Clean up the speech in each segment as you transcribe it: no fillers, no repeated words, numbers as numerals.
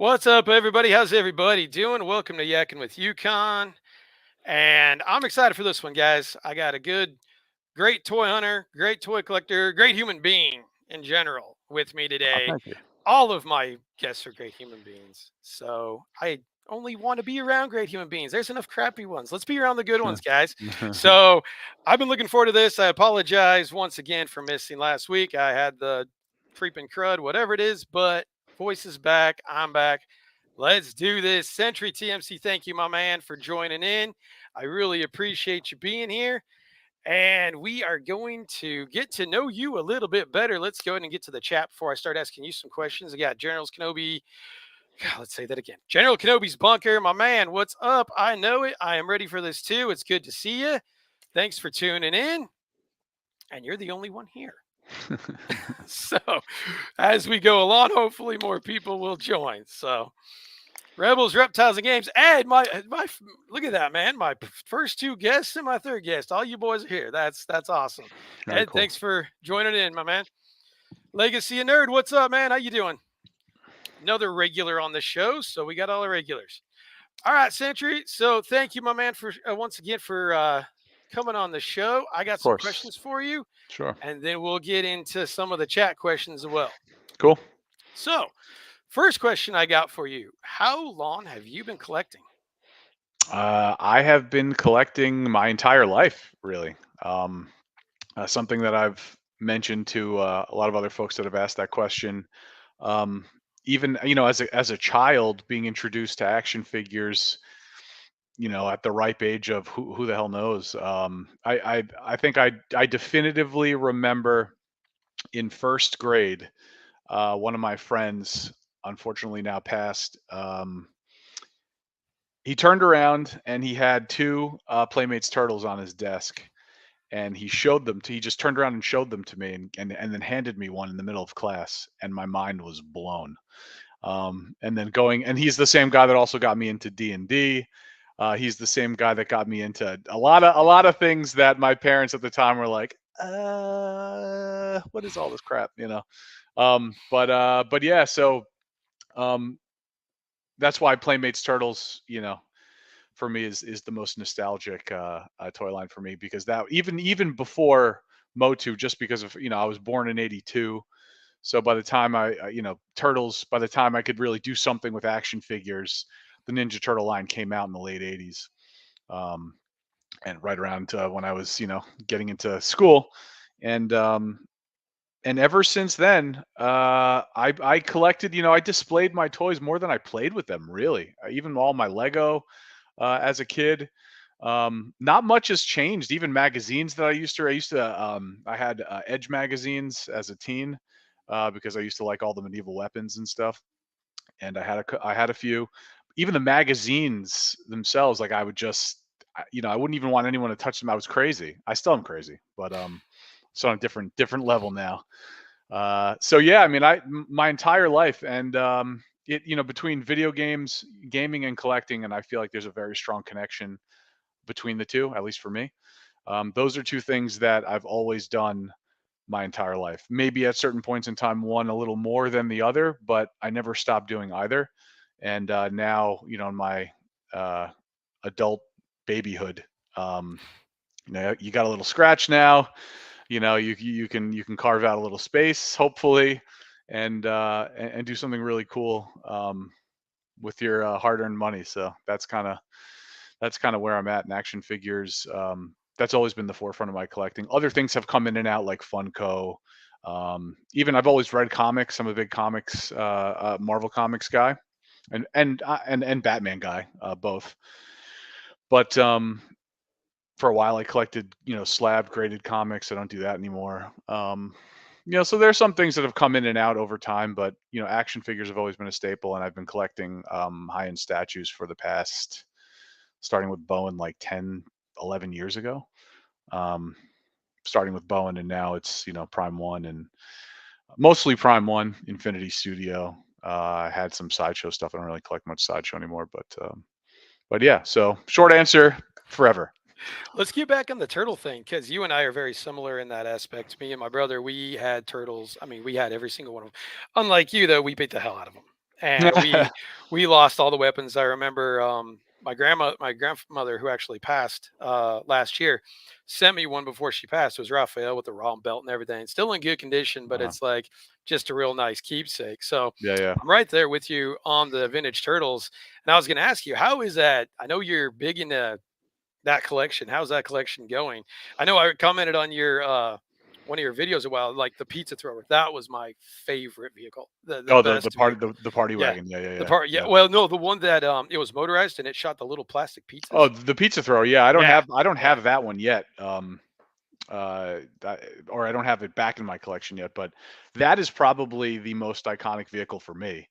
What's up, everybody? How's everybody doing? Welcome to Yakin with Yukon. And I'm excited for this one, guys. I got a great toy hunter, great toy collector, great human being in general with me Oh, today. thank you. All of my guests are great human beings. So I only want to be around great human beings. There's enough crappy ones. Let's be around the good ones, guys. So I've been looking forward to this. I apologize once again for missing last week. I had the creeping crud, whatever it is, but voice is back. I'm back. Let's do this. SENTRI TMC, thank you, my man, for joining in. I really appreciate you being here. And we are going to get to know you a little bit better. Let's go ahead and get to the chat before I start asking you some questions. I got General Kenobi. God, let's say that again. General Kenobi's bunker. My man, what's up? I know it. I am ready for this too. It's good to see you. Thanks for tuning in. And you're the only one here. So as we go along, hopefully more people will join. So Rebels, Reptiles, and Games. Ed, my look at that, man. My first two guests and my third guest. All you boys are here. That's awesome. Very Ed, cool. thanks for joining in, my man. Legacy and Nerd, what's up, man? How you doing? Another regular on the show, so we got all the regulars. All right, Sentry. So thank you, my man, for once again for coming on the show. I got Of some course. questions for you, Sure. and then we'll get into some of the chat questions as well. Cool. So, first question I got for you: how long have you been collecting? I have been collecting my entire life, really. Um, Something that I've mentioned to a lot of other folks that have asked that question. Um, Even as a child, being introduced to action figures, at the ripe age of who the hell knows. I think I definitively remember in first grade, one of my friends, unfortunately now passed. He turned around and he had two Playmates turtles on his desk, and he just turned around and showed them to me, and then handed me one in the middle of class, and my mind was blown. And then going, and he's the same guy that also got me into D&D. He's the same guy that got me into a lot of things that my parents at the time were like, what is all this crap, but yeah, so um that's why Playmates Turtles, for me is the most nostalgic toy line for me, because that even before Motu, just because of, I was born in '82. So by the time Turtles, by the time I could really do something with action figures, the Ninja Turtle line came out in the late '80s. Um, and right around when I was, getting into school. And ever since then, I collected. I displayed my toys more than I played with them. Really, even all my Lego as a kid. Not much has changed. Even magazines that I had Edge magazines as a teen, because I used to like all the medieval weapons and stuff. And I had a few. Even the magazines themselves, like I would just, I wouldn't even want anyone to touch them. I was crazy. I still am crazy, but it's on a different level now. So yeah, I mean, my entire life, and between video games, gaming, and collecting, and I feel like there's a very strong connection between the two, at least for me. Those are two things that I've always done my entire life. Maybe at certain points in time, one a little more than the other, but I never stopped doing either. And now, in my uh, adult babyhood, um, you got a little scratch now. You can carve out a little space, hopefully, and do something really cool with your hard-earned money. So that's kind of where I'm at in action figures. That's always been the forefront of my collecting. Other things have come in and out, like Funko. Even I've always read comics. I'm a big comics, Marvel comics guy, and Batman guy, both. But for a while, I collected, slab graded comics. I don't do that anymore. So there's some things that have come in and out over time, but action figures have always been a staple, and I've been collecting high-end statues for the past, starting with Bowen like 10, 11 years ago. Um, Starting with Bowen, and now it's Prime One, and mostly Prime One, Infinity Studio. I had some sideshow stuff. I don't really collect much sideshow anymore, but yeah. So short answer, forever. Let's get back on the turtle thing because you and I are very similar in that aspect. Me and my brother, we had turtles. I mean, we had every single one of them. Unlike you, though, we beat the hell out of them. and we lost all the weapons. I remember my grandmother, who actually passed last year, sent me one before she passed. It was Raphael with the raw belt and everything. Still in good condition, but Uh, it's like just a real nice keepsake. So yeah, yeah. I'm right there with you on the vintage turtles. And I was going to ask you, how is that? I know you're big into that collection. How's that collection going? I know I commented on your one of your videos a while, like the pizza thrower. That was my favorite vehicle, the Oh, the best party vehicle. the party Yeah, wagon. Yeah, yeah, the yeah, part. Yeah, yeah. well, no, the one that it was motorized and it shot the little plastic Oh, pizzas. the pizza thrower. Yeah, I don't Yeah, have I don't yeah, have that one yet. Or I don't have it back in my collection yet, but that is probably the most iconic vehicle for me.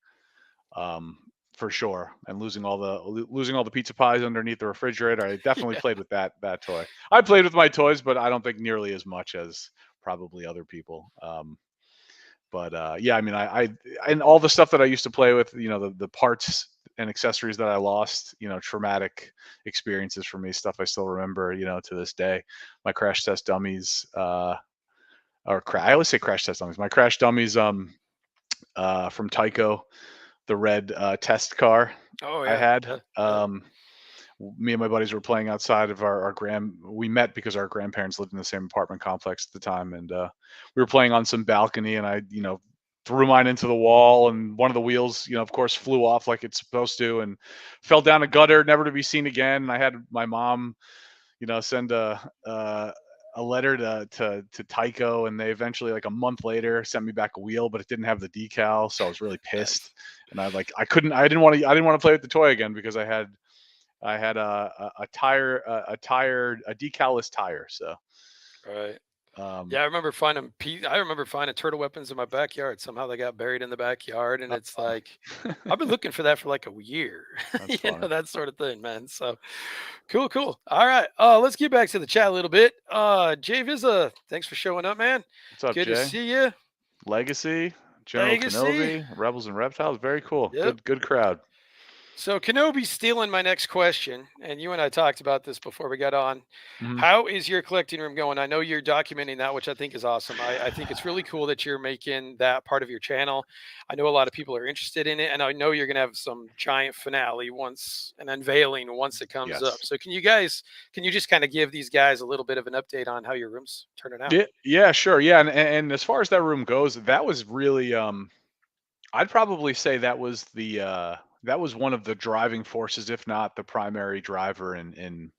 Um, for sure. And losing all the pizza pies underneath the refrigerator, I definitely yeah. played with that toy. I played with my toys, but I don't think nearly as much as probably other people. But yeah, I mean, I and all the stuff that I used to play with, the parts and accessories that I lost, traumatic experiences for me, stuff I still remember, to this day. My crash test dummies, I always say crash test dummies. My crash dummies, from Tyco, the red test car Oh I yeah, had. yeah, yeah. Me and my buddies were playing outside of our grand. We met because our grandparents lived in the same apartment complex at the time, and we were playing on some balcony, and I, threw mine into the wall, and one of the wheels, of course, flew off like it's supposed to, and fell down a gutter, never to be seen again. And I had my mom, send a letter to Tyco, and they eventually, like a month later, sent me back a wheel, but it didn't have the decal, so I was really pissed. Nice. And I didn't want to play with the toy again because I had a decalless tire. So, Right. um, Yeah, I remember finding turtle weapons in my backyard. Somehow they got buried in the backyard, and it's uh, like I've been looking for that for like a year. that's funny. That sort of thing, man. So cool, cool. All right. Let's get back to the chat a little bit. Jay Vizza, thanks for showing up, man. What's up, Good to Jay? see you. Legacy, General Legacy. Kenobi, Rebels and Reptiles. Very cool. Yep. Good crowd. So Kenobi's stealing my next question, and you and I talked about this before we got on. Mhm. How is your collecting room going? I know you're documenting that, which I think is awesome. I think it's really cool that you're making that part of your channel. I know a lot of people are interested in it, and I know you're going to have some giant finale once an unveiling once it comes up. Yes. So can you just kind of give these guys a little bit of an update on how your room's turning out? Yeah, yeah, sure. Yeah, and as far as that room goes, that was really I'd probably say that was one of the driving forces, if not the primary driver in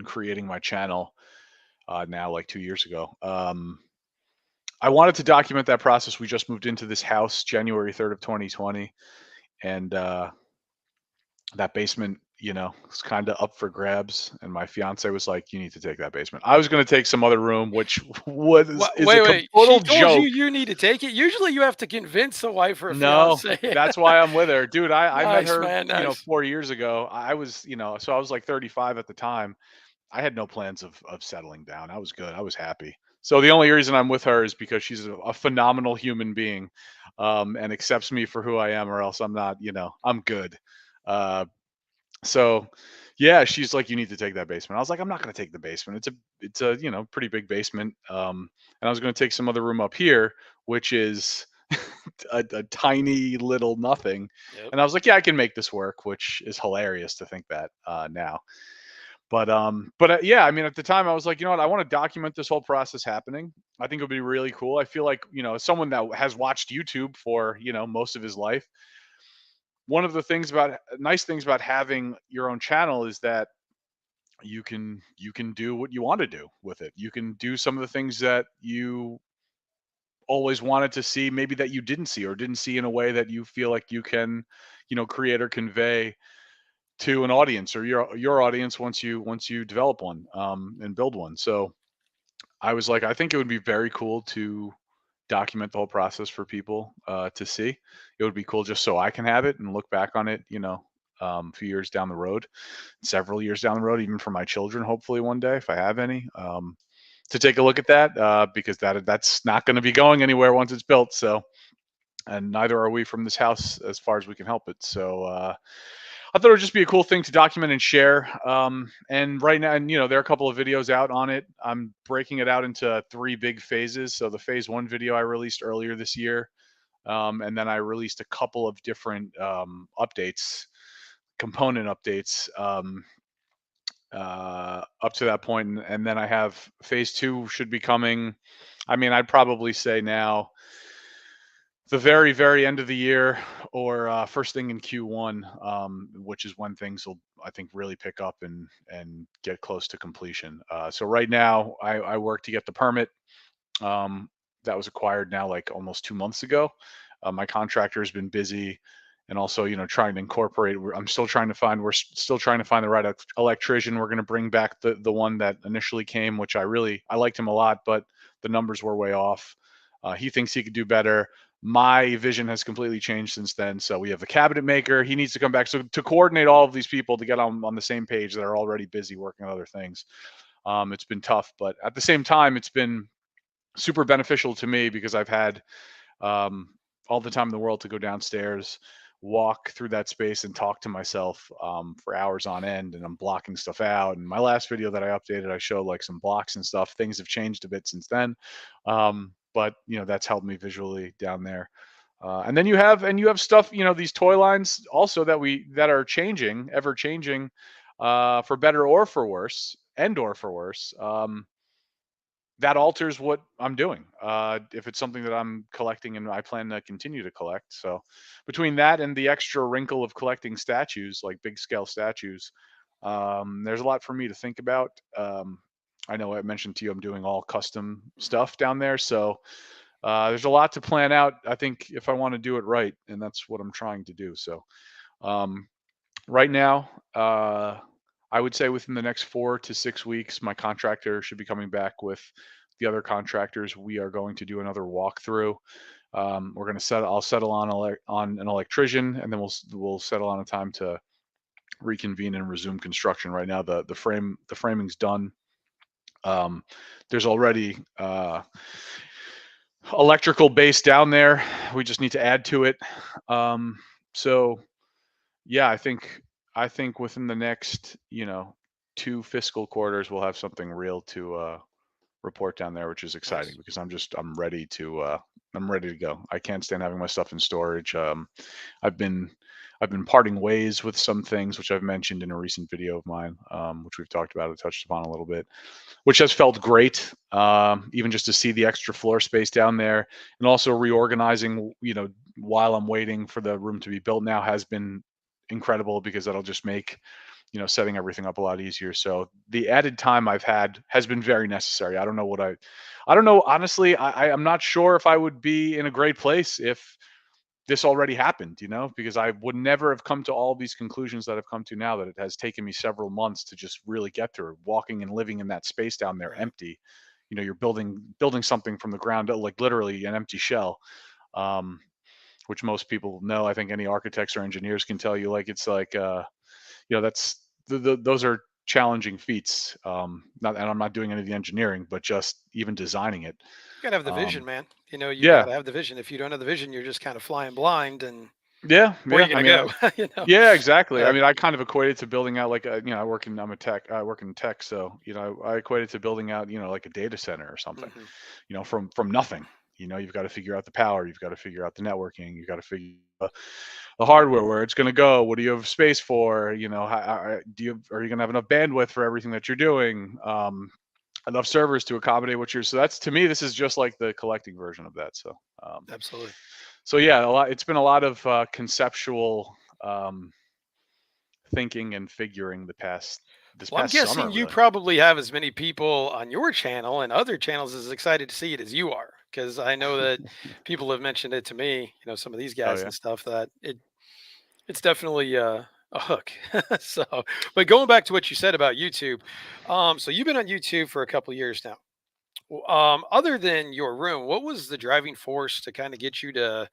creating my channel now, like 2 years ago. I wanted to document that process. We just moved into this house January 3rd of 2020, and that basement, was kind of up for grabs. And my fiance was like, "You need to take that basement." I was going to take some other room, which was is a Wait. She total told you joke. you need to take it. Usually, you have to convince a wife or a No, fiance. that's why I'm with her, dude. I met Nice, her, man. Nice. 4 years ago. I was, so I was like 35 at the time. I had no plans of settling down. I was good. I was happy. So the only reason I'm with her is because she's a phenomenal human being, and accepts me for who I am, or else I'm not. I'm good. Uh, so yeah, she's like, "You need to take that basement." I was like, "I'm not going to take the basement. It's a pretty big basement." And I was going to take some other room up here, which is a tiny little nothing. Yep. And I was like, "Yeah, I can make this work," which is hilarious to think that now. But yeah, I mean, at the time, I was like, you know what, I want to document this whole process happening. I think it would be really cool. I feel like, as someone that has watched YouTube for most of his life, one of the nice things about having your own channel is that you can do what you want to do with it. You can do some of the things that you always wanted to see, maybe that you didn't see or didn't see in a way that you feel like you can, create or convey to an audience, or your audience, once you develop one, and build one. So I was like, I think it would be very cool to document the whole process for people to see. It would be cool just so I can have it and look back on it, a few years down the road, several years down the road, even for my children, hopefully one day if I have any, to take a look at that, because that's not going to be going anywhere once it's built. So, and neither are we from this house as far as we can help it. So I thought it would just be a cool thing to document and share. And right now, and there are a couple of videos out on it. I'm breaking it out into three big phases. So the phase one video I released earlier this year and then I released a couple of different updates, component updates, up to that point, and then I have phase two should be coming. I mean, I'd probably say now the very, very end of the year, or first thing in Q1, which is when things will, I think, really pick up and get close to completion. So right now, I work to get the permit. Um, that was acquired now like almost 2 months ago. My contractor has been busy, and also trying to incorporate. I'm still trying to find. Still trying to find the right electrician. We're going to bring back the one that initially came, which I liked him a lot, but the numbers were way off. He thinks he could do better. My vision has completely changed since then. So we have the cabinet maker. He needs to come back. So to coordinate all of these people to get on the same page that are already busy working on other things, it's been tough. But at the same time, it's been super beneficial to me because I've had um, all the time in the world to go downstairs, walk through that space, and talk to myself for hours on end. And I'm blocking stuff out. And my last video that I updated, I showed like some blocks and stuff. Things have changed a bit since then, but that's helped me visually down there. And then you have stuff, these toy lines also that are changing, ever changing, for better or for worse, and or for worse. That alters what I'm doing. If it's something that I'm collecting and I plan to continue to collect. So between that and the extra wrinkle of collecting statues, like big scale statues, there's a lot for me to think about. I know I mentioned to you I'm doing all custom Mhm. stuff down there. So there's a lot to plan out, I think, if I want to do it right. And that's what I'm trying to do. So um, right now, I would say within the next 4 to 6 weeks, my contractor should be coming back with the other contractors. We are going to do another walkthrough. We're going to set. I'll settle on an electrician, and then we'll settle on a time to reconvene and resume construction. Right now, the framing's done. Um, there's already electrical base down there. We just need to add to it. Um, so yeah, I think within the next, 2 fiscal quarters, we'll have something real to report down there, which is exciting Nice. because I'm ready to go. I can't stand having my stuff in storage. I've been I've been parting ways with some things, which I've mentioned in a recent video of mine, which we've talked about, I touched upon a little bit, which has felt great. Even just to see the extra floor space down there, and also reorganizing, while I'm waiting for the room to be built now has been incredible because that'll just make setting everything up a lot easier. So the added time I've had has been very necessary. I don't know, honestly. I'm not sure if I would be in a great place if this already happened, because I would never have come to all these conclusions that I've come to now, that it has taken me several months to just really get through. Walking and living in that space down there Right. empty, you're building something from the ground up, like literally an empty shell. Um, which most people know. I think any architects or engineers can tell you, like, it's like, that's those are challenging feats. Not, and I'm not doing any of the engineering, but just even designing it. You gotta have the vision, Um, man. You yeah, gotta have the vision. If you don't have the vision, you're just kind of flying blind, and yeah, where are yeah. you I gonna mean, go? you know. yeah, exactly. I Uh, mean, I kind of equate it to building out like I'm a tech. I work in tech, so I equate it to building out, like a data center or something. mhm. From nothing. You've got to figure out the power, you've got to figure out the networking, you've got to figure out the hardware, where it's going to go, what do you have space for, are you going to have enough bandwidth for everything that you're doing, enough servers to accommodate what you're. So that's, to me, this is just like the collecting version of that. So Absolutely. yeah, it's been a lot of conceptual um, thinking and figuring this Well, I'm past summer, guessing you really. probably have as many people on your channel and other channels as excited to see it as you are, because I know that people have mentioned it to me. Some of these Oh guys yeah. and stuff, that it's definitely a hook. So, but going back to what you said about YouTube, so you've been on YouTube for a couple years now. Other than your room, what was the driving force to kind of get you to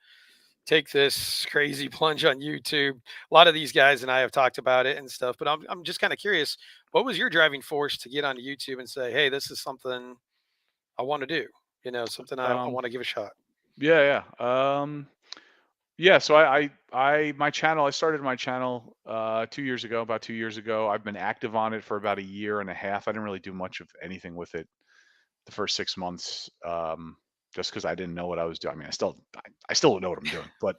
take this crazy plunge on YouTube? A lot of these guys and I have talked about it and stuff, but I'm just kind of curious. What was your driving force to get onto YouTube and say, "Hey, this is something I want to do. Something I um want to give a shot." yeah. Yeah, so my channel, I started my channel 2 years ago, about 2 years ago. I've been active on it for about a year and a half. I didn't really do much of anything with it the first 6 months. just because I didn't know what I was doing. I mean, I still don't know what I'm doing, but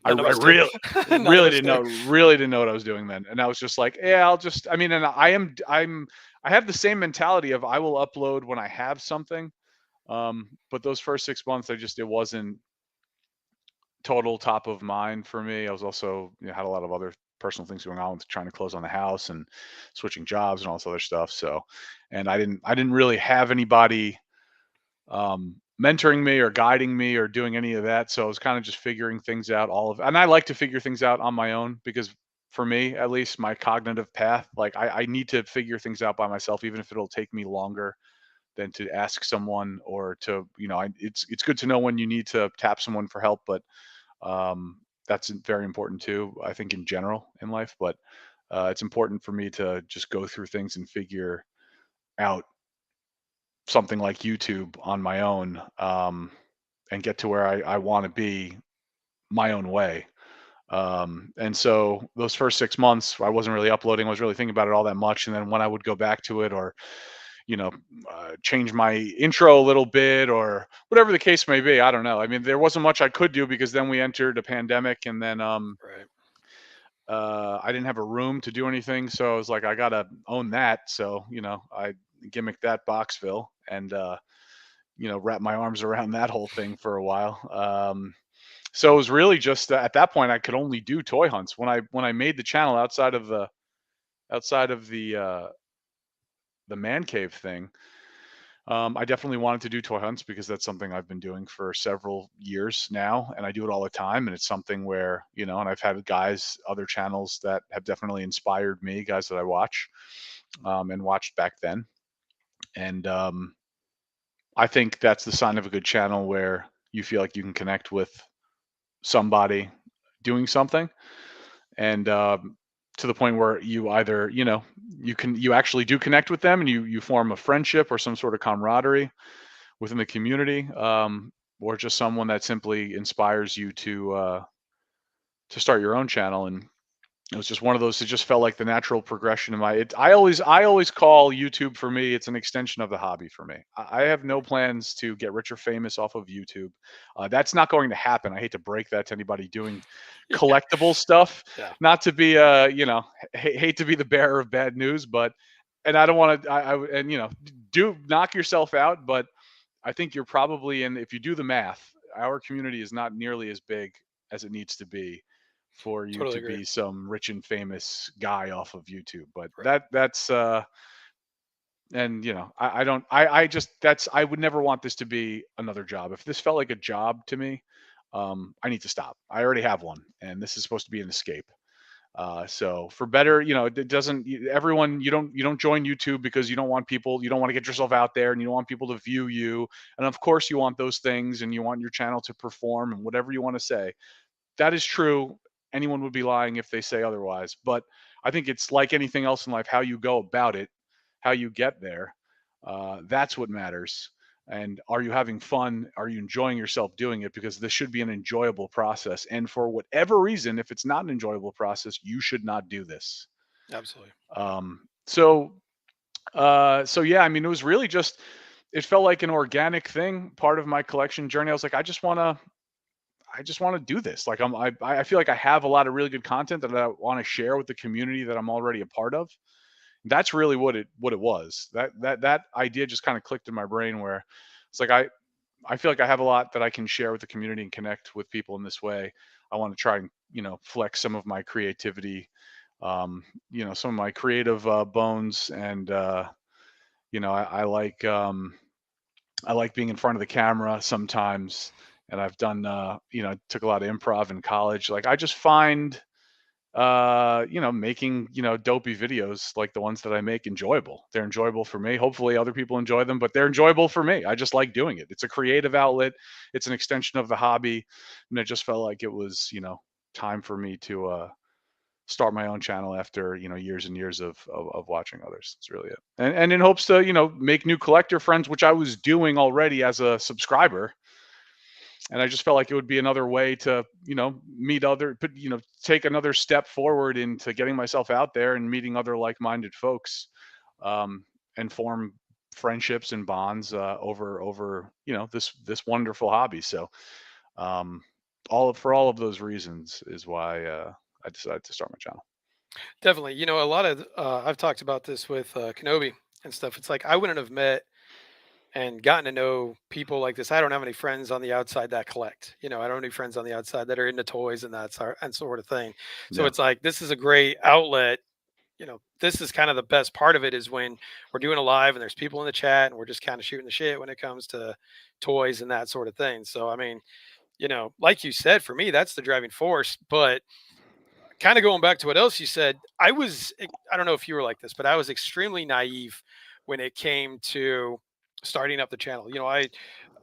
None of I us do. really, None of us do. really didn't know what I was doing then. And I was just like, yeah, I'll just, I mean, and I have the same mentality of I will upload when I have something. But those first 6 months, it wasn't total top of mind for me. I was also, had a lot of other personal things going on with trying to close on the house and switching jobs and all this other stuff. So, and I didn't really have anybody mentoring me or guiding me or doing any of that. So I was kind of just figuring things out and I like to figure things out on my own because for me, at least my cognitive path, like I need to figure things out by myself, even if it'll take me longer than to ask someone or to, it's good to know when you need to tap someone for help, but that's very important too, I think in general in life, but it's important for me to just go through things and figure out something like YouTube on my own, and get to where I want to be my own way. And so those first 6 months, I wasn't really uploading. I was really thinking about it all that much. And then when I would go back to it, or you know, change my intro a little bit, or whatever the case may be, I don't know. I mean, there wasn't much I could do because then we entered a pandemic, and then Right. I didn't have a room to do anything. So I was like, I gotta own that. So I gimmicked that Boxville and wrap my arms around that whole thing for a while. So it was really just at that point I could only do toy hunts. When I made the channel outside of the man cave thing, I definitely wanted to do toy hunts because that's something I've been doing for several years now, and I do it all the time. And it's something where and I've had other channels that have definitely inspired me, guys that I watch and watched back then. And I think that's the sign of a good channel where you feel like you can connect with somebody doing something, and to the point where you either you actually do connect with them and you form a friendship or some sort of camaraderie within the community, or just someone that simply inspires you to start your own channel. And it was just one of those. It just felt like the natural progression of I always call YouTube for me. It's an extension of the hobby for me. I have no plans to get rich or famous off of YouTube. That's not going to happen. I hate to break that to anybody doing Yeah. collectible stuff. Yeah. Not to be hate to be the bearer of bad news, but and I don't want to. And do knock yourself out, but I think you're probably in. If you do the math, our community is not nearly as big as it needs to be for you Totally to agree. be some rich and famous guy off of YouTube. But Right. that's and I don't I just that's I would never want this to be another job. If this felt like a job to me, I need to stop. I already have one, and this is supposed to be an escape. So for better, it doesn't. Everyone, you don't join YouTube because you don't want people, you don't want to get yourself out there, and you don't want people to view you. And of course, you want those things, and you want your channel to perform, and whatever you want to say. That is true. Anyone would be lying if they say otherwise. But I think it's like anything else in life, how you go about it, how you get there. That's what matters. And are you having fun? Are you enjoying yourself doing it? Because this should be an enjoyable process. And for whatever reason, if it's not an enjoyable process, you should not do this. Absolutely. So yeah, I mean, it was really just, it felt like an organic thing, part of my collection journey. I was like, I just want to do this. Like I feel like I have a lot of really good content that I want to share with the community that I'm already a part of. That's really what it was. That idea just kind of clicked in my brain where it's like I feel like I have a lot that I can share with the community and connect with people in this way. I want to try and flex some of my creativity, some of my creative bones, and I like being in front of the camera sometimes, and I've done, took a lot of improv in college. Like I just find, making, dopey videos like the ones that I make enjoyable. They're enjoyable for me. Hopefully other people enjoy them, but they're enjoyable for me. I just like doing it. It's a creative outlet. It's an extension of the hobby. And it just felt like it was, time for me to, start my own channel after years and years of watching others. That's really it, and in hopes to make new collector friends, which I was doing already as a subscriber. And I just felt like it would be another way to meet other, but take another step forward into getting myself out there and meeting other like-minded folks, and form friendships and bonds over this wonderful hobby. So um, all of those reasons is why I decided to start my channel. Definitely. A lot of I've talked about this with Kenobi and stuff. It's like I wouldn't have met and gotten to know people like this. I don't have any friends on the outside that collect. I don't have any friends on the outside that are into toys and and sort of thing. So Yeah, it's like this is a great outlet. This is kind of the best part of it is when we're doing a live and there's people in the chat and we're just kind of shooting the shit when it comes to toys and that sort of thing. So I mean, like you said, for me, that's the driving force. But kind of going back to what else you said, I don't know if you were like this, but I was extremely naive when it came to starting up the channel.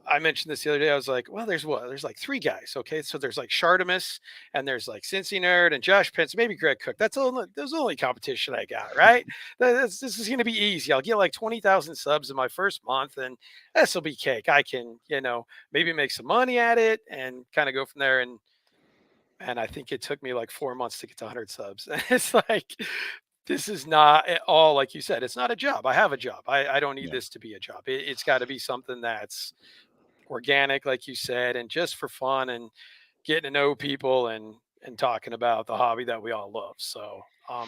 I mentioned this the other day. I was like, well, there's what? There's like three guys. Okay. So there's like Shartimus and there's like Cincy Nerd and Josh Pence, maybe Greg Cook. That's the only competition I got, right? This is going to be easy. I'll get like 20,000 subs in my first month and this will be cake. I can, maybe make some money at it and kind of go from there. And I think it took me like 4 months to get to 100 subs. And it's like, this is not at all, like you said, it's not a job. I have a job. I don't need yeah. this to be a job. It's got to be something that's organic, like you said, and just for fun and getting to know people and talking about the hobby that we all love. So, Yeah,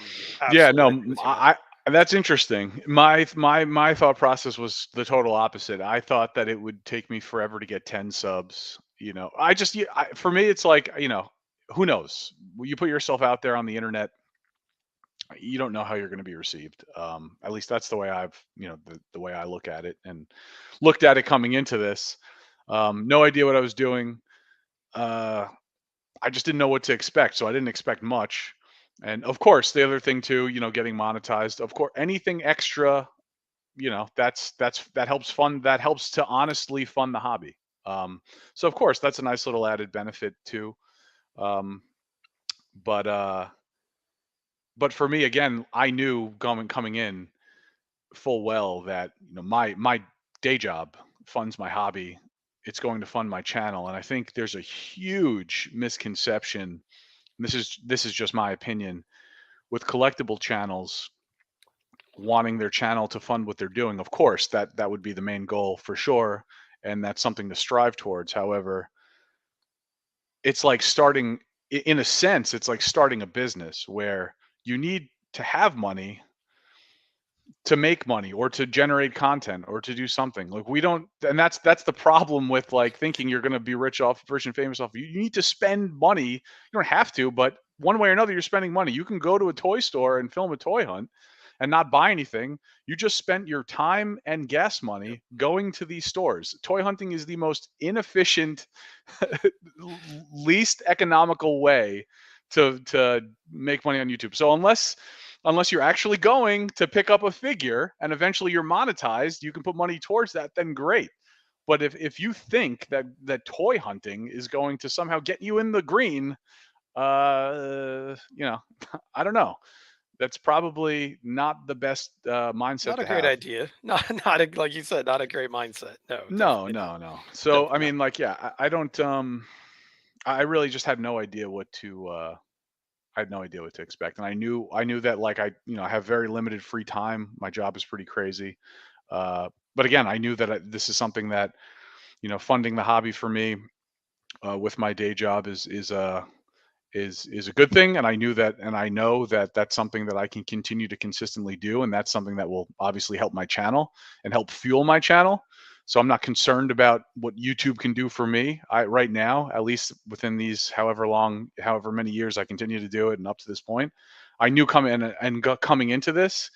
absolutely no, with you, man. that's interesting. My thought process was the total opposite. I thought that it would take me forever to get 10 subs. I just for me it's like, who knows? When you put yourself out there on the internet, you don't know how you're going to be received. At least that's the way the way I look at it and looked at it coming into this. No idea what I was doing. Uh, I just didn't know what to expect, so I didn't expect much. And of course, the other thing too, getting monetized. Of course, anything extra, that helps fund that helps to honestly fund the hobby. So of course, that's a nice little added benefit too. Um, but uh, but for me, again, I knew coming in full well that my day job funds my hobby. It's going to fund my channel, and I think there's a huge misconception. This is just my opinion with collectible channels wanting their channel to fund what they're doing. Of course, that would be the main goal for sure, and that's something to strive towards. However, it's like in a sense, it's like starting a business where you need to have money to make money or to generate content or to do something. Like we don't, and that's the problem with like thinking you're going to be rich and famous off. You need to spend money. You don't have to, but one way or another you're spending money. You can go to a toy store and film a toy hunt and not buy anything. You just spent your time and gas Yep. money going to these stores. Toy hunting is the most inefficient, least economical way to make money on YouTube. So unless you're actually going to pick up a figure and eventually you're monetized, you can put money towards that, then great. But if you think that toy hunting is going to somehow get you in the green, uh, you know, I don't know. That's probably not the best mindset Not a to great have. idea. Not like you said, not a great mindset. No, No, definitely not. no, no. So I Definitely not. mean, like, yeah, I don't. I really just had no idea what to. I had no idea what to expect, and I knew that like I have very limited free time. My job is pretty crazy. But again, I knew that this is something that funding the hobby for me with my day job is a good thing, and I know that that's something that I can continue to consistently do, and that's something that will obviously help my channel and help fuel my channel. So I'm not concerned about what YouTube can do for me. I right now, at least within these however many years I continue to do it, and up to this point, I knew coming into this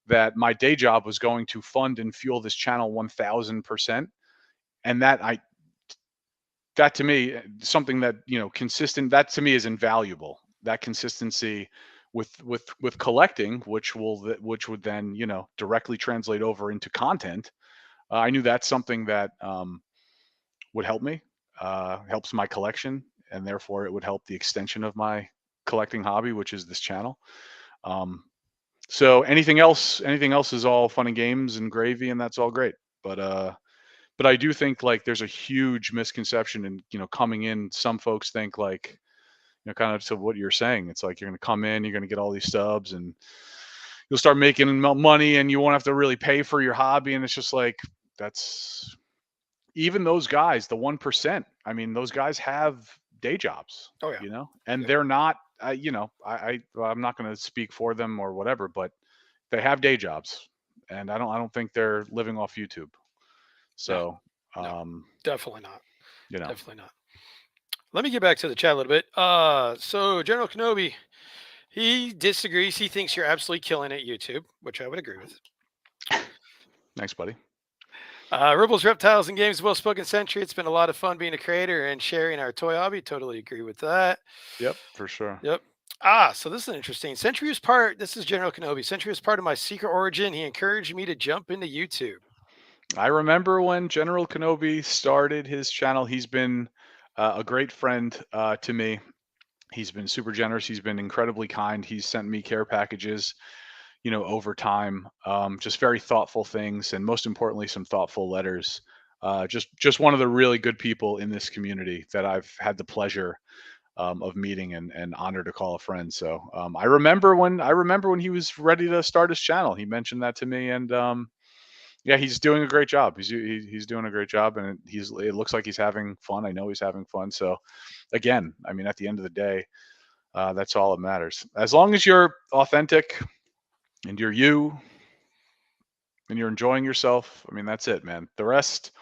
that my day job was going to fund and fuel this channel 1,000%, and that to me something that consistent, that to me is invaluable. That consistency with collecting, which would then directly translate over into content. I knew that's something that would help me, helps my collection, and therefore it would help the extension of my collecting hobby, which is this channel. um, so anything else is all fun and games and gravy, and that's all great. But I do think like there's a huge misconception, and coming in, some folks think like kind of to what you're saying. It's like you're going to come in, you're going to get all these subs, and you'll start making money and you won't have to really pay for your hobby. And it's just like, that's even those guys, the 1%. I mean, those guys have day jobs, Oh yeah. and Yep. they're not, I'm not going to speak for them or whatever, but they have day jobs, and I don't think they're living off YouTube. No. So, No. um, Definitely not. you know, Definitely not. Let me get back to the chat a little bit. So General Kenobi, he disagrees. He thinks you're absolutely killing it, YouTube, which I would agree with. thanks, buddy. Ripples, Reptiles, and Games, well spoken Century. It's been a lot of fun being a creator and sharing our toy hobby. Totally agree with that. Yep, for sure. Yep. So this is interesting. Century was part. This is General Kenobi. Century was part of my secret origin. He encouraged me to jump into YouTube. I remember when General Kenobi started his channel. He's been a great friend to me. He's been super generous. He's been incredibly kind. He's sent me care packages, over time. Just very thoughtful things, and most importantly, some thoughtful letters. Just one of the really good people in this community that I've had the pleasure of meeting and honored to call a friend. So I remember when he was ready to start his channel. He mentioned that to me, and yeah, he's doing a great job. He's doing a great job, and it looks like he's having fun. I know he's having fun. So again, I mean, at the end of the day, that's all that matters. As long as you're authentic and you're you and you're enjoying yourself, I mean, that's it, man. The rest,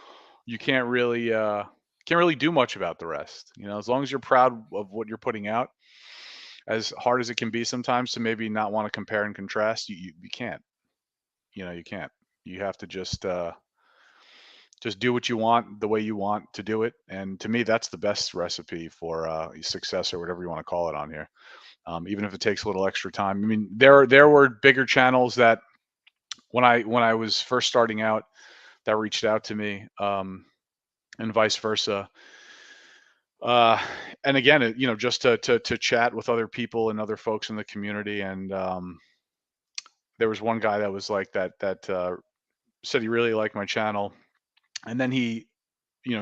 you can't really do much about the rest. As long as you're proud of what you're putting out, as hard as it can be sometimes to maybe not want to compare and contrast, you can't. You can't. You have to just do what you want the way you want to do it. And to me, that's the best recipe for success or whatever you want to call it on here. Even if it takes a little extra time. I mean, there were bigger channels that when I was first starting out that reached out to me, and vice versa. Uh, and again, just to chat with other people and other folks in the community. And there was one guy that was like that said he really liked my channel, and then he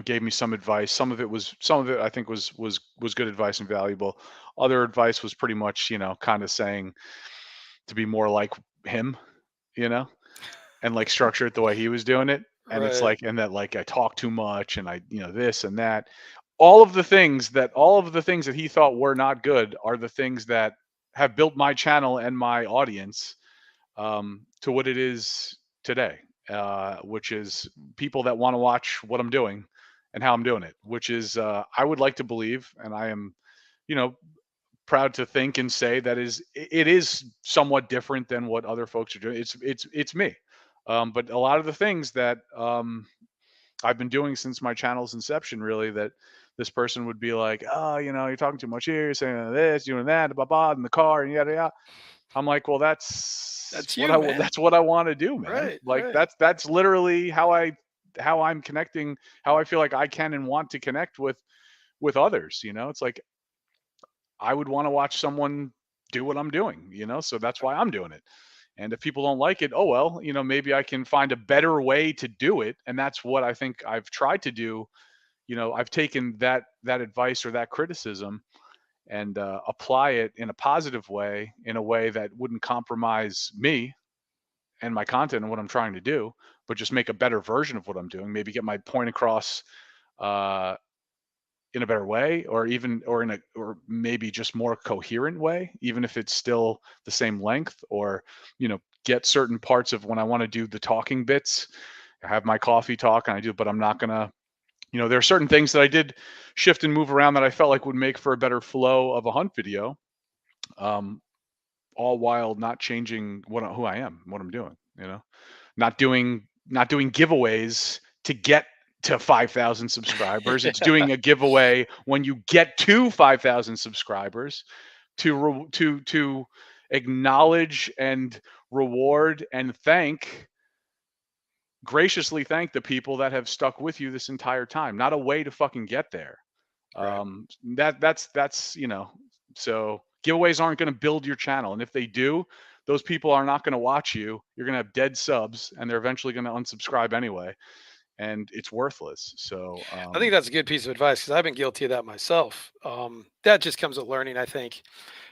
gave me some advice. Some of it I think was good advice and valuable. Other advice was pretty much kind of saying to be more like him, you know and like structure it the way he was doing it. And it's Right. like, and that like I talk too much and I this and that. All of the things that he thought were not good are the things that have built my channel and my audience to what it is today, which is people that want to watch what I'm doing and how I'm doing it, which is, I would like to believe, and I am, you know, proud to think and say that it is somewhat different than what other folks are doing. It's me, but a lot of the things that I've been doing since my channel's inception, really, that this person would be like, oh, you're talking too much here, you're saying this, doing that, blah blah, in the car, and yada yada. I'm like, well, that's That's what you, I man. that's what I want to do, man. Right. Like Right. that's literally how I'm connecting, how I feel like I can and want to connect with others. It's like I would want to watch someone do what I'm doing, so that's why I'm doing it. And if people don't like it, oh well, maybe I can find a better way to do it. And that's what I think I've tried to do. I've taken that advice or that criticism and apply it in a positive way, in a way that wouldn't compromise me and my content and what I'm trying to do, but just make a better version of what I'm doing. Maybe get my point across uh, in a better way, or even or maybe just more coherent way, even if it's still the same length, or get certain parts of when I want to do the talking bits. I have my coffee talk and I do, but I'm not gonna. There are certain things that I did shift and move around that I felt like would make for a better flow of a hunt video. Um, all while not changing who I am, what I'm doing. Not doing giveaways to get to 5,000 subscribers. It's doing a giveaway when you get to 5,000 subscribers to acknowledge and reward and graciously thank the people that have stuck with you this entire time. Not a way to fucking get there. Right. That's so giveaways aren't going to build your channel, and if they do, those people are not going to watch you. You're going to have dead subs, and they're eventually going to unsubscribe anyway, and it's worthless. So I think that's a good piece of advice because I've been guilty of that myself. That just comes with learning, I think,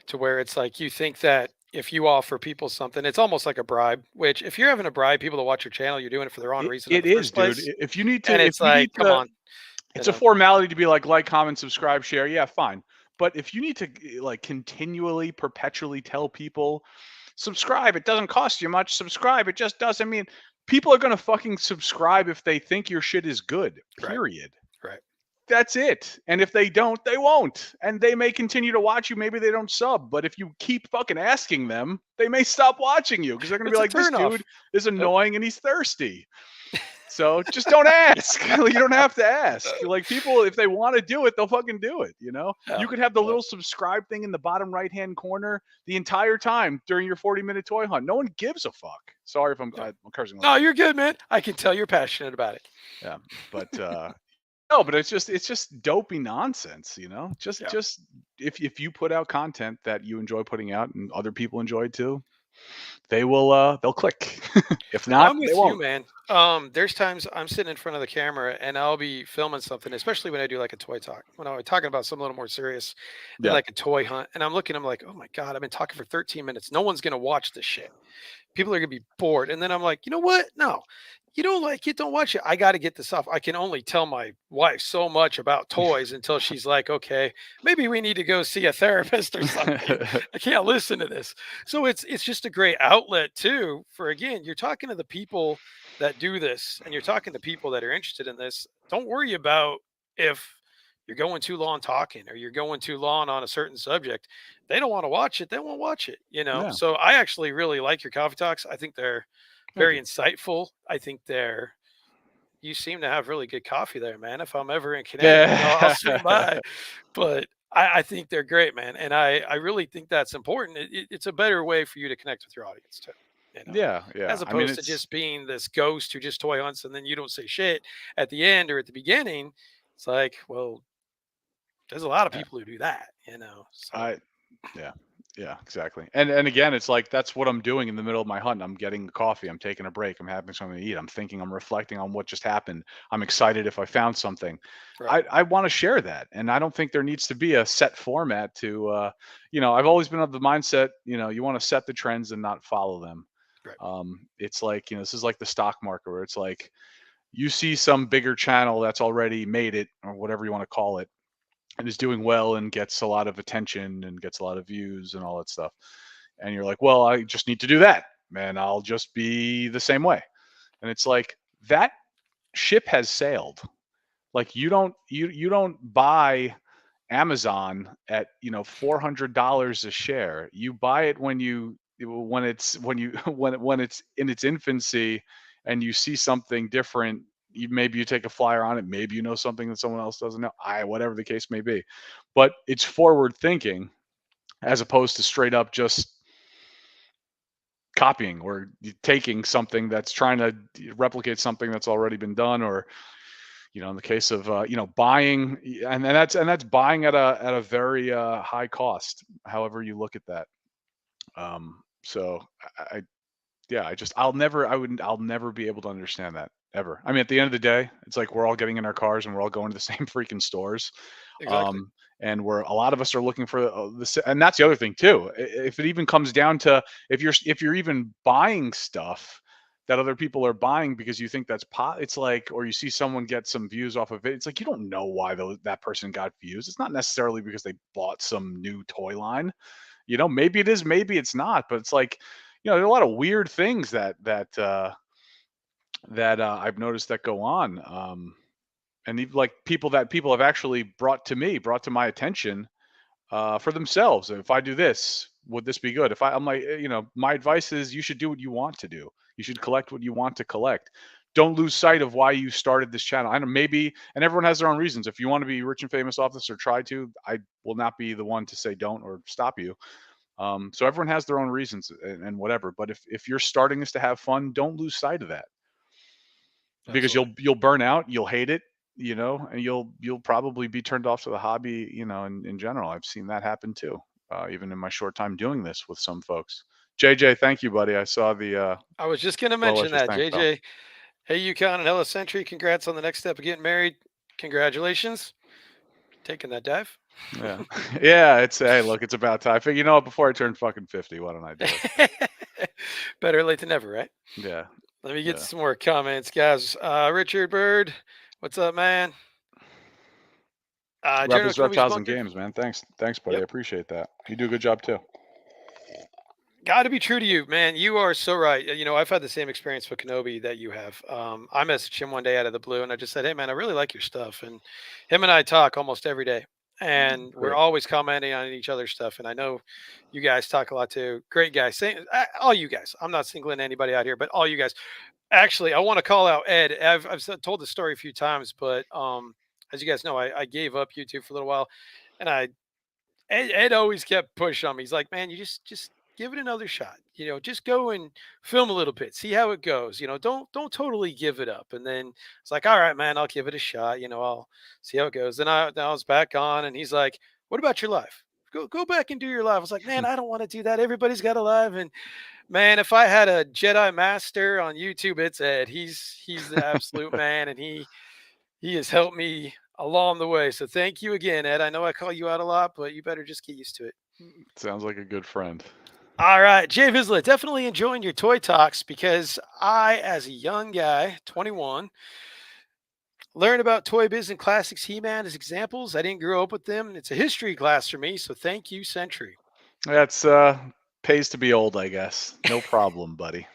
to where it's like you think that if you offer people something, it's almost like a bribe. Which if you're having a bribe people to watch your channel, you're doing it for the wrong reason in It the is, first dude. place. If you need to, And if it's you like, need come to, on, you it's a know. formality to be like, comment, subscribe, share. Yeah, fine. But if you need to like continually, perpetually tell people, subscribe, it doesn't cost you much. Subscribe, it just does. I mean, people are gonna fucking subscribe if they think your shit is good. Right, Period. right. That's it. And if they don't, they won't. And they may continue to watch you. Maybe they don't sub. But if you keep fucking asking them, they may stop watching you because they're gonna be It's a like, this turn off. dude is Yep. annoying and he's thirsty. So just don't ask. You don't have to ask. Like people, if they want to do it, they'll fucking do it. You know, Yeah, you could have the yeah. little subscribe thing in the bottom right hand corner the entire time during your 40-minute toy hunt. No one gives a fuck. Sorry if I'm cursing a No, lot. you're good, man. I can tell you're passionate about it. Yeah, but no, but it's just dopey nonsense. You know, just Yeah. just if you put out content that you enjoy putting out and other people enjoy too, they'll click. If Well, not, I'm they with you, won't. man. There's times I'm sitting in front of the camera and I'll be filming something, especially when I do like a toy talk. When I'm talking about something a little more serious than Yeah. like a toy hunt, and I'm looking, I'm like, oh my god, I've been talking for 13 minutes. No one's gonna watch this shit. People are gonna be bored. And then I'm like, you know what? No, you don't like it, don't watch it. I got to get this off. I can only tell my wife so much about toys until she's like, okay, maybe we need to go see a therapist or something. I can't listen to this. So it's just a great outlet too. For again, you're talking to the people that do this, and you're talking to people that are interested in this. Don't worry about if you're going too long talking or you're going too long on a certain subject. They don't want to watch it, they won't watch it, you know. Yeah. So I actually really like your coffee talks. I think they're Thank very you. insightful. I think they're you seem to have really good coffee there, man. If I'm ever in Connecticut, I'll swing Yeah. by. But I think they're great, man. And I really think that's important. It's a better way for you to connect with your audience too, you know, Yeah, yeah. as I mean, opposed to it's just being this ghost who just toy hunts and then you don't say shit at the end or at the beginning. It's like, well, there's a lot of yeah, people who do that, you know. So I yeah. Yeah, exactly. And again, it's like that's what I'm doing in the middle of my hunt. I'm getting coffee, I'm taking a break, I'm having something to eat. I'm thinking, I'm reflecting on what just happened. I'm excited if I found something. right, I want to share that. And I don't think there needs to be a set format to I've always been of the mindset, you want to set the trends and not follow them. right. It's like, this is like the stock market where it's like you see some bigger channel that's already made it or whatever you want to call it and is doing well and gets a lot of attention and gets a lot of views and all that stuff. And you're like, well, I just need to do that, man. I'll just be the same way. And it's like that ship has sailed. Like you don't buy Amazon at $400 a share. You buy it when it's in its infancy, and you see something different. Maybe you take a flyer on it. Maybe you know something that someone else doesn't know. Whatever the case may be, but it's forward thinking as opposed to straight up just copying or taking something that's trying to replicate something that's already been done, or in the case of buying, and that's buying at a very high cost, however you look at that. So I yeah, I'll never be able to understand that ever. I mean, at the end of the day, it's like we're all getting in our cars and we're all going to the same freaking stores. Exactly. And we're a lot of us are looking for this, and that's the other thing too. If it even comes down to if you're even buying stuff that other people are buying because you think it's like, or you see someone get some views off of it, it's like you don't know why that person got views. It's not necessarily because they bought some new toy line. Maybe it is, maybe it's not, but it's like, there are a lot of weird things that I've noticed that go on. And even like people have actually brought to my attention for themselves. If I do this, would this be good? I'm like, my advice is you should do what you want to do. You should collect what you want to collect. Don't lose sight of why you started this channel. I know maybe, and everyone has their own reasons. If you want to be rich and famous off this or try to, I will not be the one to say don't or stop you. So everyone has their own reasons and whatever. But if you're starting this to have fun, don't lose sight of that, because Absolutely. you'll burn out, you'll hate it, and you'll probably be turned off to the hobby, in general. I've seen that happen too, even in my short time doing this with some folks. JJ, thank you, buddy. I saw the I was just gonna well mention wishes. that, Thanks, pal. JJ. Hey, Yukon and Hello Sentry, congrats on the next step of getting married. Congratulations. Taking that dive. Yeah. Yeah, it's hey, look, it's about time. I figure, before I turn fucking 50, why don't I do it? Better late than never, right? Yeah. Let me get Yeah. some more comments, guys. Richard Bird, what's up, man? General Rebels, Kenobi's reptiles, and bunker. games, man. Thanks, buddy. I Yep. appreciate that. You do a good job too. Got to be true to you, man. You are so right. I've had the same experience with Kenobi that you have. I messaged him one day out of the blue, and I just said, "Hey, man, I really like your stuff." And him and I talk almost every day, and we're Great. always commenting on each other's stuff. And I know you guys talk a lot too. Great guys. All you guys. I'm not singling anybody out here, but all you guys. Actually, I want to call out Ed. Told the story a few times, but as you guys know, I gave up YouTube for a little while, and Ed always kept pushing on me. He's like, "Man, you just give it another shot. Just go and film a little bit, see how it goes. Don't totally give it up." And then it's like, "All right, man, I'll give it a shot. I'll see how it goes." Then I was back on, and he's like, "What about your life? Go back and do your life." I was like, "Man, I don't want to do that. Everybody's got a life." And man, if I had a Jedi Master on YouTube, it's Ed. He's the absolute man, and he has helped me along the way. So thank you again, Ed. I know I call you out a lot, but you better just get used to it. Sounds like a good friend. All right, Jay Vizsla, definitely enjoying your toy talks because I, as a young guy, 21, learned about Toy Biz and Classics He-Man as examples. I didn't grow up with them. It's a history class for me, so thank you, Sentry. That's pays to be old, I guess. No problem, buddy.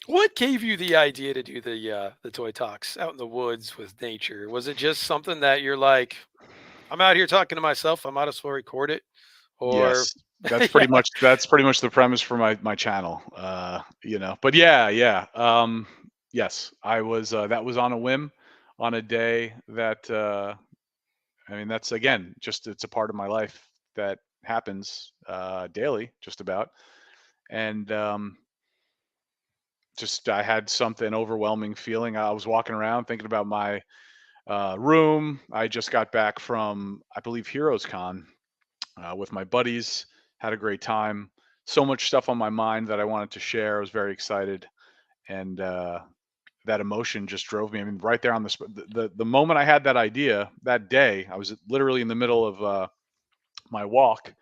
What gave you the idea to do the toy talks out in the woods with nature? Was it just something that you're like, I'm out here talking to myself, I might as well record it? Or Yes. That's yeah, pretty much the premise for my channel. But yeah, yeah. Yes, I was that was on a whim on a day that I mean that's again just it's a part of my life that happens daily just about. And just I had something overwhelming feeling. I was walking around thinking about my room. I just got back from, I believe, Heroes Con with my buddies. Had a great time. So much stuff on my mind that I wanted to share. I was very excited, and that emotion just drove me. I mean, right there on the the moment I had that idea that day, I was literally in the middle of my walk.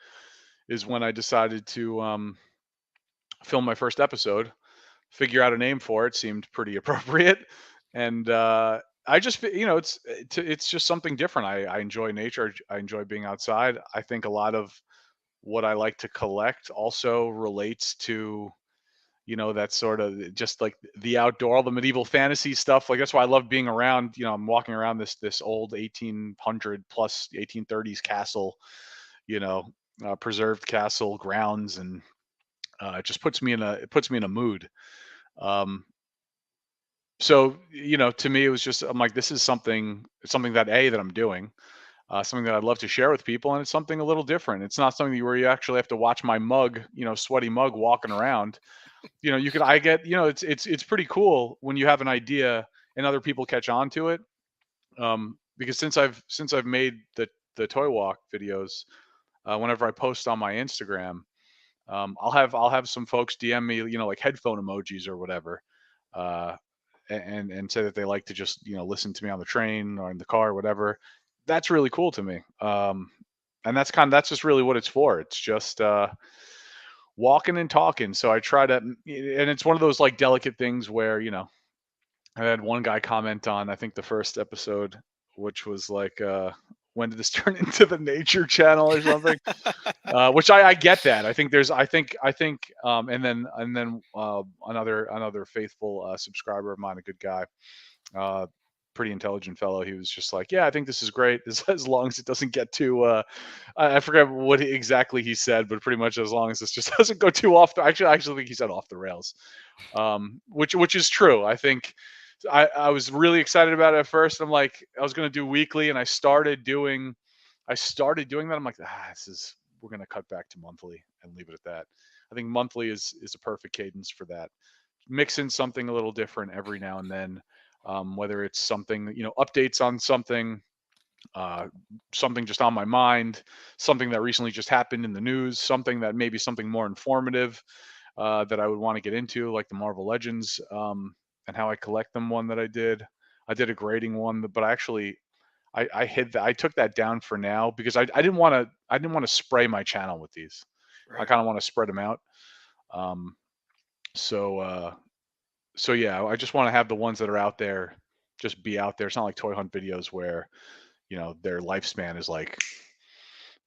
Is when I decided to film my first episode. Figure out a name for it seemed pretty appropriate, and I just it's just something different. I enjoy nature. I enjoy being outside. I think a lot of what I like to collect also relates to that sort of just like the outdoor, all the medieval fantasy stuff. Like that's why I love being around. I'm walking around this old 1800 plus 1830s castle, you know, preserved castle grounds, and it just puts me in a mood. Um, so to me, it was just I'm like, this is something that that I'm doing, something that I'd love to share with people, and it's something a little different. It's not something where you actually have to watch my mug, sweaty mug walking around. You could I get it's pretty cool when you have an idea and other people catch on to it. Because since I've made the toy walk videos, whenever I post on my Instagram, I'll have some folks DM me, like headphone emojis or whatever. Uh, and say that they like to just listen to me on the train or in the car or whatever. That's really cool to me. And that's just really what it's for. It's just walking and talking. So I try to, and it's one of those like delicate things where I had one guy comment on I think the first episode, which was like, when did this turn into the nature channel or something? Which I get that. And then another faithful subscriber of mine, a good guy, uh, pretty intelligent fellow. He was just like, "Yeah, I think this is great, as long as it doesn't get too." I forget what exactly he said, but pretty much as long as this just doesn't go too off. I actually think he said off the rails, which is true. I think I was really excited about it at first. I'm like, I was going to do weekly, and I started doing that. I'm like, we're going to cut back to monthly and leave it at that. I think monthly is a perfect cadence for that. Mix in something a little different every now and then, whether it's something updates on something, uh, something just on my mind, something that recently just happened in the news, something that maybe something more informative that I would want to get into, like the Marvel Legends, and how I collect them. One that I did a grading one, but I hid that. I took that down for now because I didn't want to spray my channel with these. I Right. kind of want to spread them out. Um, so so yeah, I just want to have the ones that are out there just be out there. It's not like toy hunt videos where their lifespan is like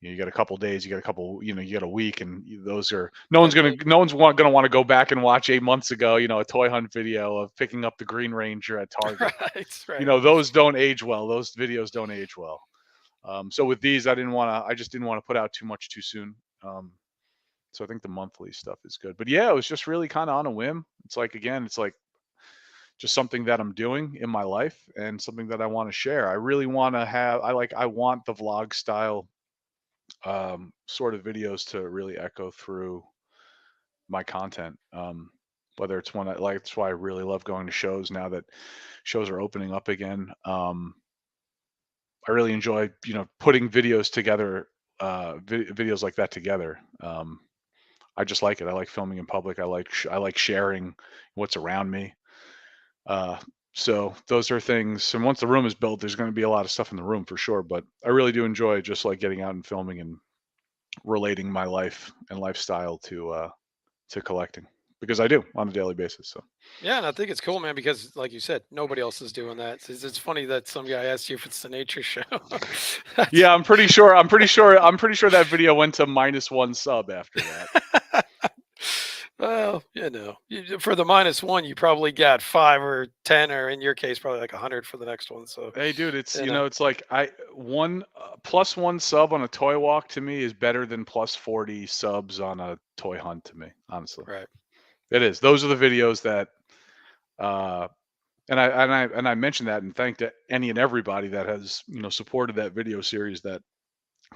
you got a couple days, you got a couple, you got a week, and those are Definitely. no one's gonna want to go back and watch 8 months ago, a toy hunt video of picking up the Green Ranger at Target. Right. Right. Those don't age well. Those videos don't age well. So with these, I just didn't want to put out too much too soon. So I think the monthly stuff is good. But yeah, it was just really kind of on a whim. It's like again, it's like just something that I'm doing in my life and something that I want to share. I really want to have. I want the vlog style sort of videos to really echo through my content. Whether it's one I like, that's why I really love going to shows now that shows are opening up again. I really enjoy, putting videos together, videos like that together. I just like it. I like filming in public. I like sharing what's around me. Uh, so those are things. And once the room is built, there's going to be a lot of stuff in the room for sure. But I really do enjoy just like getting out and filming and relating my life and lifestyle to collecting because I do on a daily basis. So Yeah, and I think it's cool, man, because like you said, nobody else is doing that. It's funny that some guy asked you if it's the nature show. That's yeah, I'm pretty sure that video went to -1 sub after that. well, for the -1, you probably got 5 or 10, or in your case, probably like 100 for the next one. So, Hey, dude, it's you know, it's like I one +1 sub on a toy walk to me is better than +40 subs on a toy hunt to me. Honestly, right. it is. Those are the videos that uh and I mentioned that and thanked any and everybody that has supported that video series that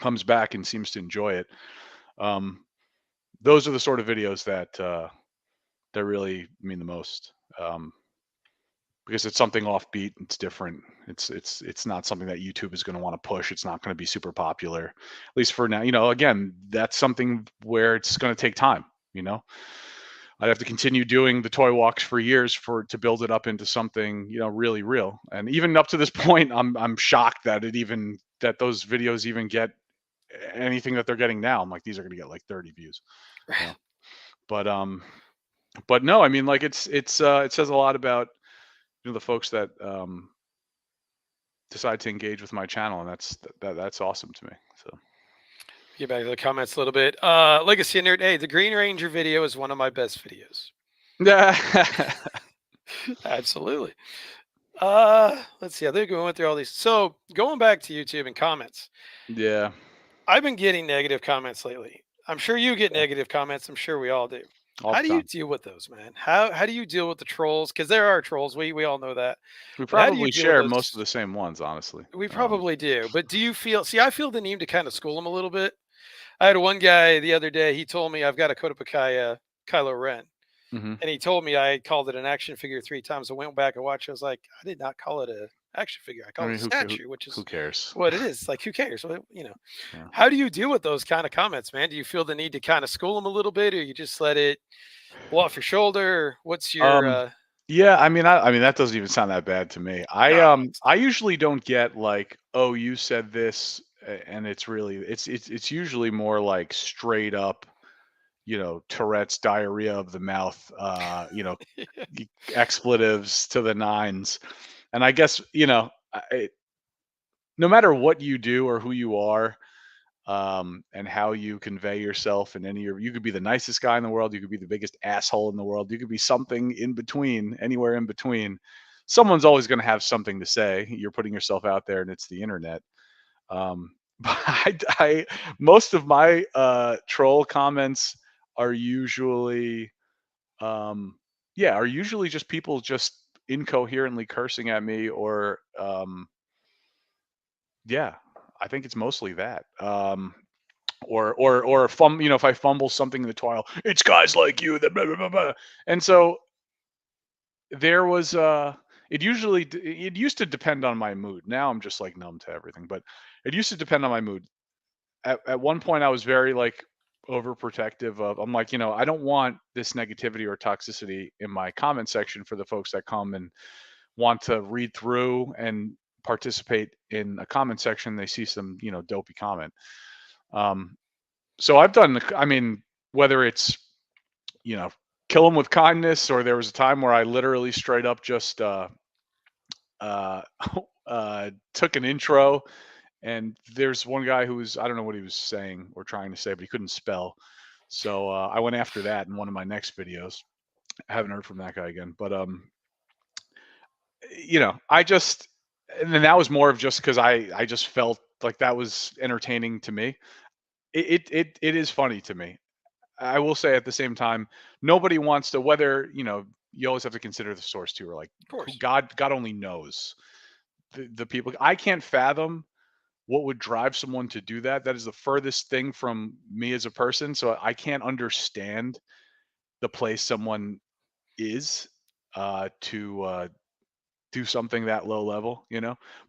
comes back and seems to enjoy it. Um, those are the sort of videos that really mean the most. Because it's something offbeat, it's different. It's not something that YouTube is going to want to push. It's not going to be super popular, at least for now. Again, that's something where it's going to take time. You know, I'd have to continue doing the toy walks for years to build it up into something really real. And even up to this point, I'm shocked that those videos even get anything that they're getting now. I'm like, these are going to get like 30 views. You Right. know, but but no, I mean, like it says a lot about the folks that decide to engage with my channel, and that's awesome to me. So Get back to the comments a little bit. Legacy Nerd, hey, the Green Ranger video is one of my best videos. yeah, Absolutely. Let's see. I think we went through all these. So going back to YouTube and comments, yeah, I've been getting negative comments lately. I'm sure you get negative comments. I'm sure we all do. all How the do you time. deal with those, man? How do you deal with the trolls? Because there are trolls. We all know that. We But how do you probably deal with share most of those? the same ones, honestly. We probably do. But do you feel? See, I feel the need to kind of school them a little bit. I had one guy the other day. He told me I've got a Kodapakaya Kylo Ren, Hmm. and he told me I called it an action figure 3 times. I went back and watched. I was like, I did not call it a action figure. I I called it mean, a statue, which who is cares? what it is. Like, who cares? Yeah. How do you deal with those kind of comments, man? Do you feel the need to kind of school them a little bit, or you just let it blow off your shoulder? Or what's your Um, yeah, I mean that doesn't even sound that bad to me. I no, um I usually don't get like, oh, you said this, and it's usually more like straight up, Tourette's, diarrhea of the mouth, expletives to the nines. And I guess, no matter what you do or who you are, and how you convey yourself, and you could be the nicest guy in the world, you could be the biggest asshole in the world, you could be something in between, anywhere in between. Someone's always going to have something to say. You're putting yourself out there, and it's the internet. But most of my troll comments are usually, are usually just people just incoherently cursing at me, or yeah, I think it's mostly that. If I fumble something in the toil, it's guys like you that blah, blah, blah, blah. And so there was it used to depend on my mood. Now I'm just like numb to everything, but it used to depend on my mood. At one point I was very like overprotective of, I'm like, I don't want this negativity or toxicity in my comment section for the folks that come and want to read through and participate in a comment section, they see some, dopey comment. Um, so I've done, I mean, whether it's, you know, kill them with kindness, or there was a time where I literally straight up just uh, took an intro, and there's one guy who was, I don't know what he was saying or trying to say, but he couldn't spell. So I went after that in one of my next videos. I haven't heard from that guy again, but I just, and then that was more of just because I just felt like that was entertaining to me. It is funny to me. I will say at the same time, nobody wants to, whether, you always have to consider the source too, or like Of who course. God only knows the people. I can't fathom what would drive someone to do that. That is the furthest thing from me as a person. So I can't understand the place someone is to do something that low level.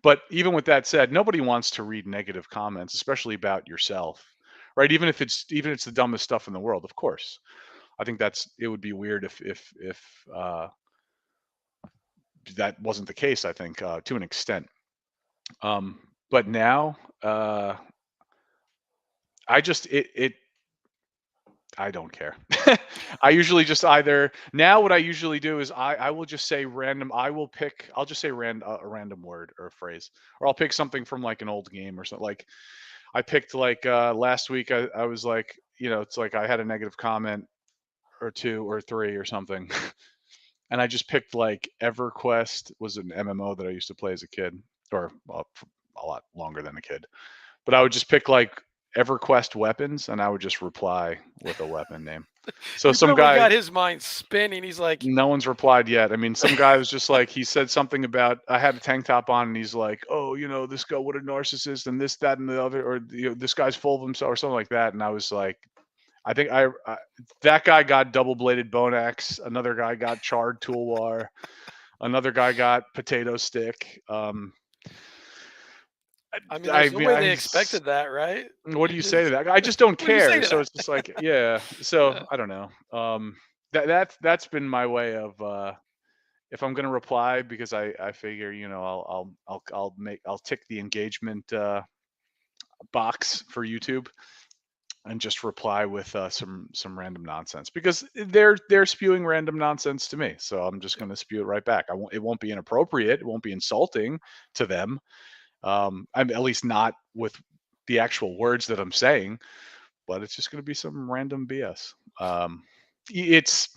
But even with that said, nobody wants to read negative comments, especially about yourself, right? Even if it's the dumbest stuff in the world, of course. I think it would be weird if that wasn't the case. I think to an extent. But now, I just it I don't care. I usually just either now what I usually do is I will just say random. I'll just say a random word or a phrase, or I'll pick something from like an old game or something. Like I picked like last week. I was like, it's like I had a negative comment or two or three or something, and I just picked like EverQuest was an MMO that I used to play as a kid, or well, for a lot longer than a kid. But I would just pick like EverQuest weapons, and I would just reply with a weapon name. So He some probably guy, got his mind spinning. He's like, no one's replied yet. I mean, some guy was just like, he said something about, I had a tank top on, and he's like, oh, this guy, what a narcissist, and this, that, and the other, or this guy's full of himself, or something like that. And I was like, I think that guy got double bladed bone axe. Another guy got charred toolbar. Another guy got potato stick. I mean, I there's no mean, way they expected that, right? what do You you say to just, that? I just don't what do you say care. to So that? it's just like, yeah. So Yeah. I don't know. That's been my way of if I'm gonna reply, because I figure, I'll tick the engagement box for YouTube and just reply with some random nonsense, because they're spewing random nonsense to me. So I'm just gonna spew it right back. It won't be inappropriate. It won't be insulting to them. I'm at least not with the actual words that I'm saying, but it's just going to be some random BS. It's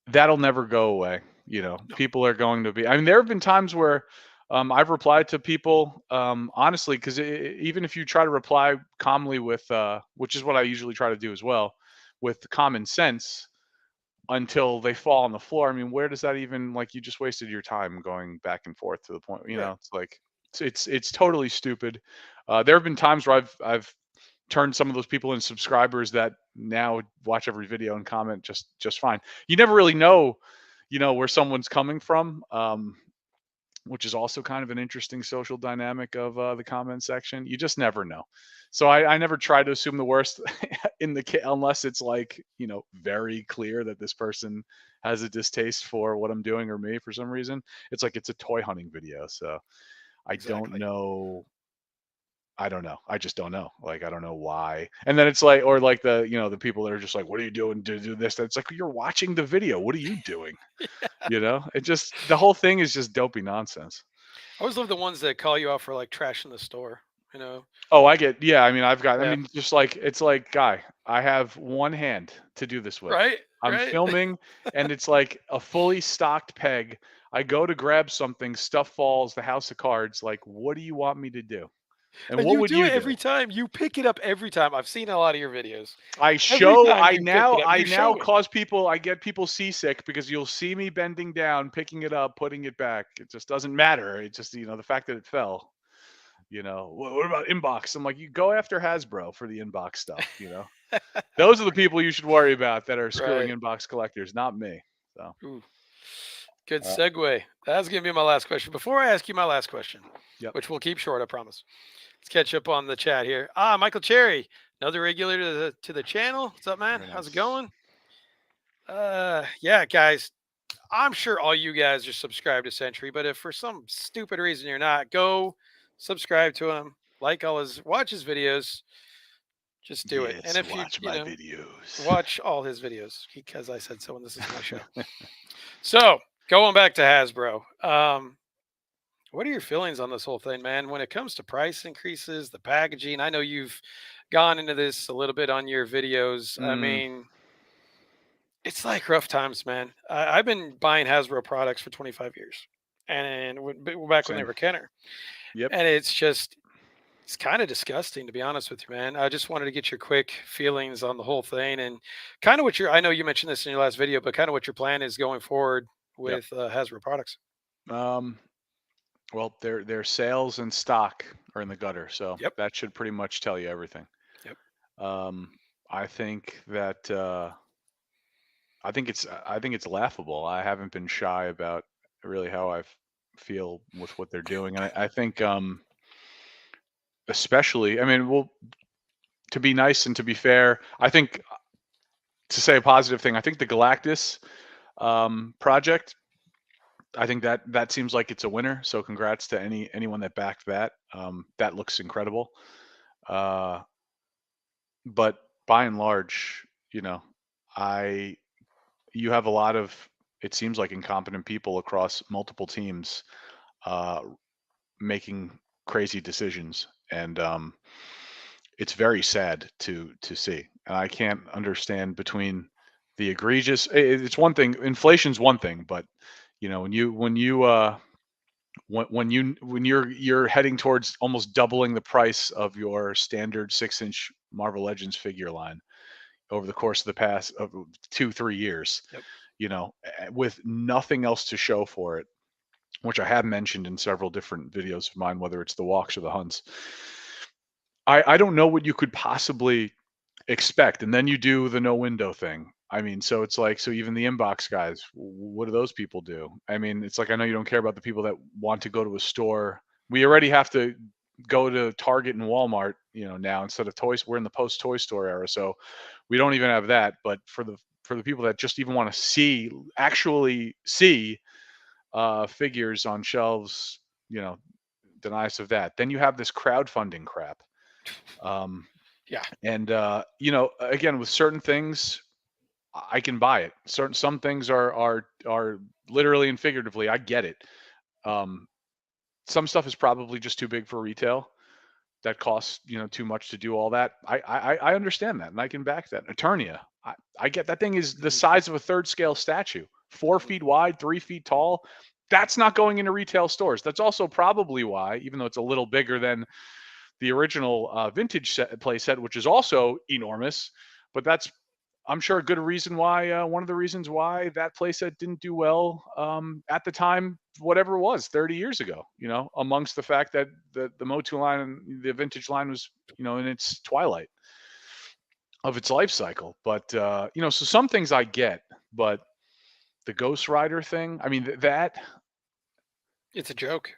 That'll never go away. No, People are going to be. I mean, there have been times where I've replied to people, honestly, because even if you try to reply calmly with, which is what I usually try to do as well, with common sense, until they fall on the floor. I mean, where does that even, like, you just wasted your time going back and forth to the point. yeah. It's like it's totally stupid. There have been times where I've turned some of those people into subscribers that now watch every video and comment just fine. You never really know, where someone's coming from, which is also kind of an interesting social dynamic of the comment section. You just never know. So I never try to assume the worst unless it's like, very clear that this person has a distaste for what I'm doing or me for some reason. It's like it's a toy hunting video. So I don't Exactly. know. I don't know. I just don't know. Like, I don't know why. And then it's like, or like the people that are just like, what are you doing to do this? It's like, you're watching the video. What are you doing? It just, the whole thing is just dopey nonsense. I always love the ones that call you out for like trash in the store. You know? Oh, yeah. I mean, Yeah. just like, it's like, guy, I have one hand to do this with. Right. I'm Right. filming, and it's like a fully stocked peg. I go to grab something, stuff falls, the house of cards. Like, what do you want me to do? And And what you would do you it do? every time. You pick it up every time. I've seen a lot of your videos. I Every show time you pick it up, I you now show it. cause people I get people seasick, because you'll see me bending down, picking it up, putting it back. It just doesn't matter. It just, the fact that it fell, what about inbox? I'm like, you go after Hasbro for the inbox stuff. Those are the people you should worry about that are screwing Right. inbox collectors, not me. So, Ooh, good uh, segue. That's gonna be my last question. Before I ask you my last question, yep, which we'll keep short, I promise. Let's catch up on the chat here. Michael Cherry, another regular to the channel. What's up, man? very How's it nice. going? Yeah, guys. I'm sure all you guys are subscribed to Sentry, but if for some stupid reason you're not, go subscribe to him, like all his, watch his videos, just do it. And Yes, if you, watch my videos. watch all his videos because I said so, and this is my show. So going back to Hasbro, what are your feelings on this whole thing, man? When it comes to price increases, the packaging, I know you've gone into this a little bit on your videos. I Mm, mean, it's like rough times, man. I've been buying Hasbro products for 25 years, and back when they same. were Kenner, Yep. and it's just it's kind of disgusting, to be honest with you, man. I just wanted to get your quick feelings on the whole thing, and kind of what your, I know you mentioned this in your last video, but kind of what your plan is going forward Yep. with Hasbro products. Um, well, their sales and stock are in the gutter, so Yep. that should pretty much tell you everything. Yep. Um, I think that I think it's laughable. I haven't been shy about really how I feel with what they're doing, and I think especially, I mean, well, to be nice and to be fair, I think to say a positive thing, I think the Galactus project, I think that that seems like it's a winner. So congrats to anyone that backed that. That looks incredible. Uh, but by and large, you know, I you have a lot of, it seems like, incompetent people across multiple teams uh, making crazy decisions, and it's very sad to see. And I can't understand between the egregious. It's one thing, inflation's one thing, but when you're heading towards almost doubling the price of your standard 6-inch Marvel Legends figure line over the course of the past of 2-3 years, Yep. with nothing else to show for it, which I have mentioned in several different videos of mine, whether it's the walks or the hunts. I don't know what you could possibly expect. And then you do the no window thing. I mean, so it's like, so even the inbox guys, what do those people do? I mean, it's like, I know you don't care about the people that want to go to a store. We already have to go to Target and Walmart, now, instead of toys. We're in the post Toy Store era, so we don't even have that. But for the people that just even want to actually see figures on shelves, you know, deny us of that. Then you have this crowdfunding crap. Um, Yeah. and again, with certain things, I can buy it. Some things are literally and figuratively, I get it. Um, some stuff is probably just too big for retail. That costs too much to do all that. I understand that, and I can back that. Eternia, I get that thing is the Mhm. size of a third scale statue, 4 feet wide, 3 feet tall. That's not going into retail stores. That's also probably why, even though it's a little bigger than the original vintage play set, which is also enormous. But that's, I'm sure, a good reason why, one of the reasons why that playset didn't do well at the time, whatever it was, 30 years ago. Amongst the fact that the Motu line and the vintage line was, in its twilight of its life cycle. But so some things I get, but the Ghost Rider thing, I mean, that It's a joke.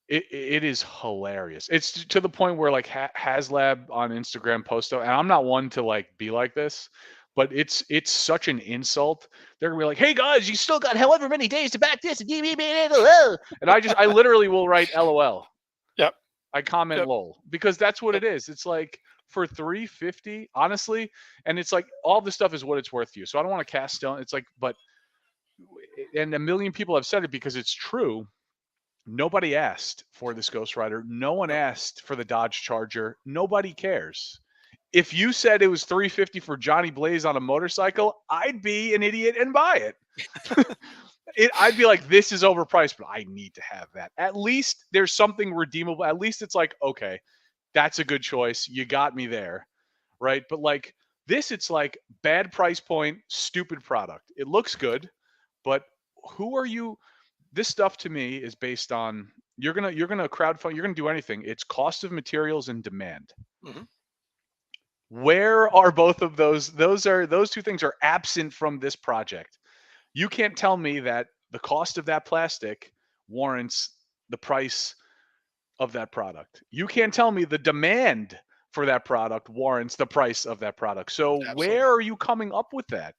it is hilarious. It's to the point where, like, Haslab on Instagram post, and I'm not one to like be like this, but it's such an insult. They're gonna be like, "Hey guys, you still got however many days to back this," and I literally will write LOL. Yep. I comment Yep. lol, because that's what Yep. it is. It's like, for 350, honestly, and it's like, all this stuff is what it's worth to you. So I don't want to cast stone. It's like, but and a million people have said it because it's true. Nobody asked for this Ghost Rider. No one Nope. asked for the Dodge Charger. Nobody cares. If you said it was 350 for Johnny Blaze on a motorcycle, I'd be an idiot and buy it. I'd be like, this is overpriced, but I need to have that. At least there's something redeemable. At least it's like, okay, that's a good choice. You got me there, right? But like this, it's like bad price point, stupid product. It looks good, but who are you? This stuff to me is based on, you're gonna crowdfund, you're gonna do anything. It's cost of materials and demand. Hmm. Where are both of those? Those two things are absent from this project. You can't tell me that the cost of that plastic warrants the price of that product. You can't tell me the demand for that product warrants the price of that product. So Absolutely. where are you coming up with that?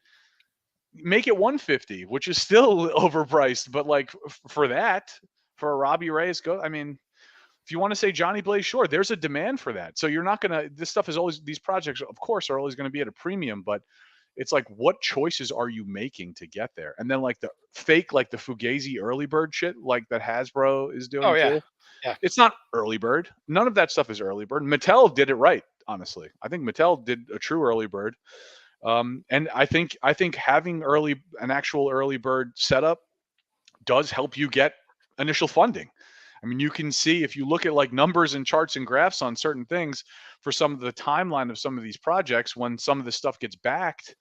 make it 150, which is still overpriced, but like for that, for a Robbie Reyes go, I mean, if you want to say Johnny Blaze, sure, there's a demand for that. So you're not gonna. This stuff is always these projects, of course, are always going to be at a premium, but it's like what choices are you making to get there? And then like the fake, like the Fugazi early bird shit, like that Hasbro is Oh doing yeah, too. yeah. It's not early bird. None of that stuff is early bird. Mattel did it right, honestly. I think Mattel did a true early bird. And I think having an actual early bird setup does help you get initial funding. I mean, you can see if you look at like numbers and charts and graphs on certain things for some of the timeline of some of these projects, when some of this stuff gets backed,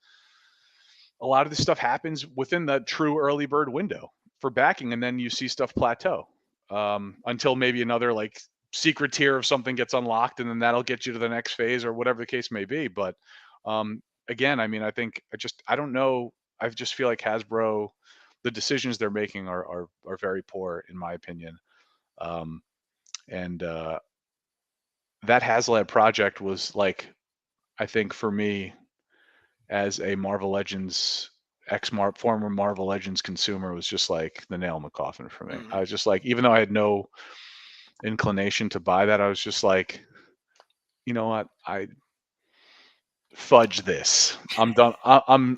a lot of this stuff happens within the true early bird window for backing, and then you see stuff plateau until maybe another like secret tier of something gets unlocked, and then that'll get you to the next phase or whatever the case may be. But again, I mean, I don't know. I just feel like Hasbro, the decisions they're making are very poor in my opinion. Um, and That HasLab project was like, I think for me as a Marvel Legends former Marvel Legends consumer, was just like the nail in the coffin for me. I Mhm. was just like, even though I had no inclination to buy that, I was just like, you know what, I fudge this. I'm done. I'm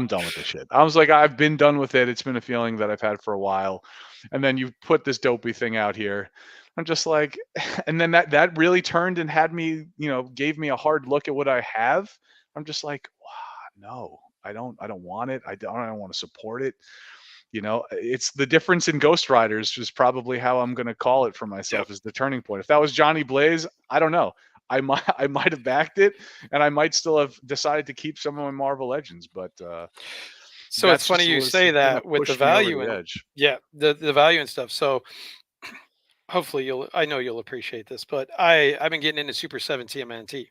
done with this shit. I was like, I've been done with it. It's been a feeling that I've had for a while, and then you put this dopey thing out here. I'm just like, and then that really turned and had me, gave me a hard look at what I have. I'm just like, wow, no, I don't want it. I don't want to support it. It's the difference in Ghost Riders, is probably how I'm going to call it for Yep. myself, is the turning point. If that was Johnny Blaze, I don't know. I might have backed it, and I might still have decided to keep some of my Marvel Legends, but So it's that's funny just you was say it kind of that with the pushed me over value the and edge. yeah, the value and stuff. So hopefully I know you'll appreciate this, but I've been getting into Super 7 TMNT.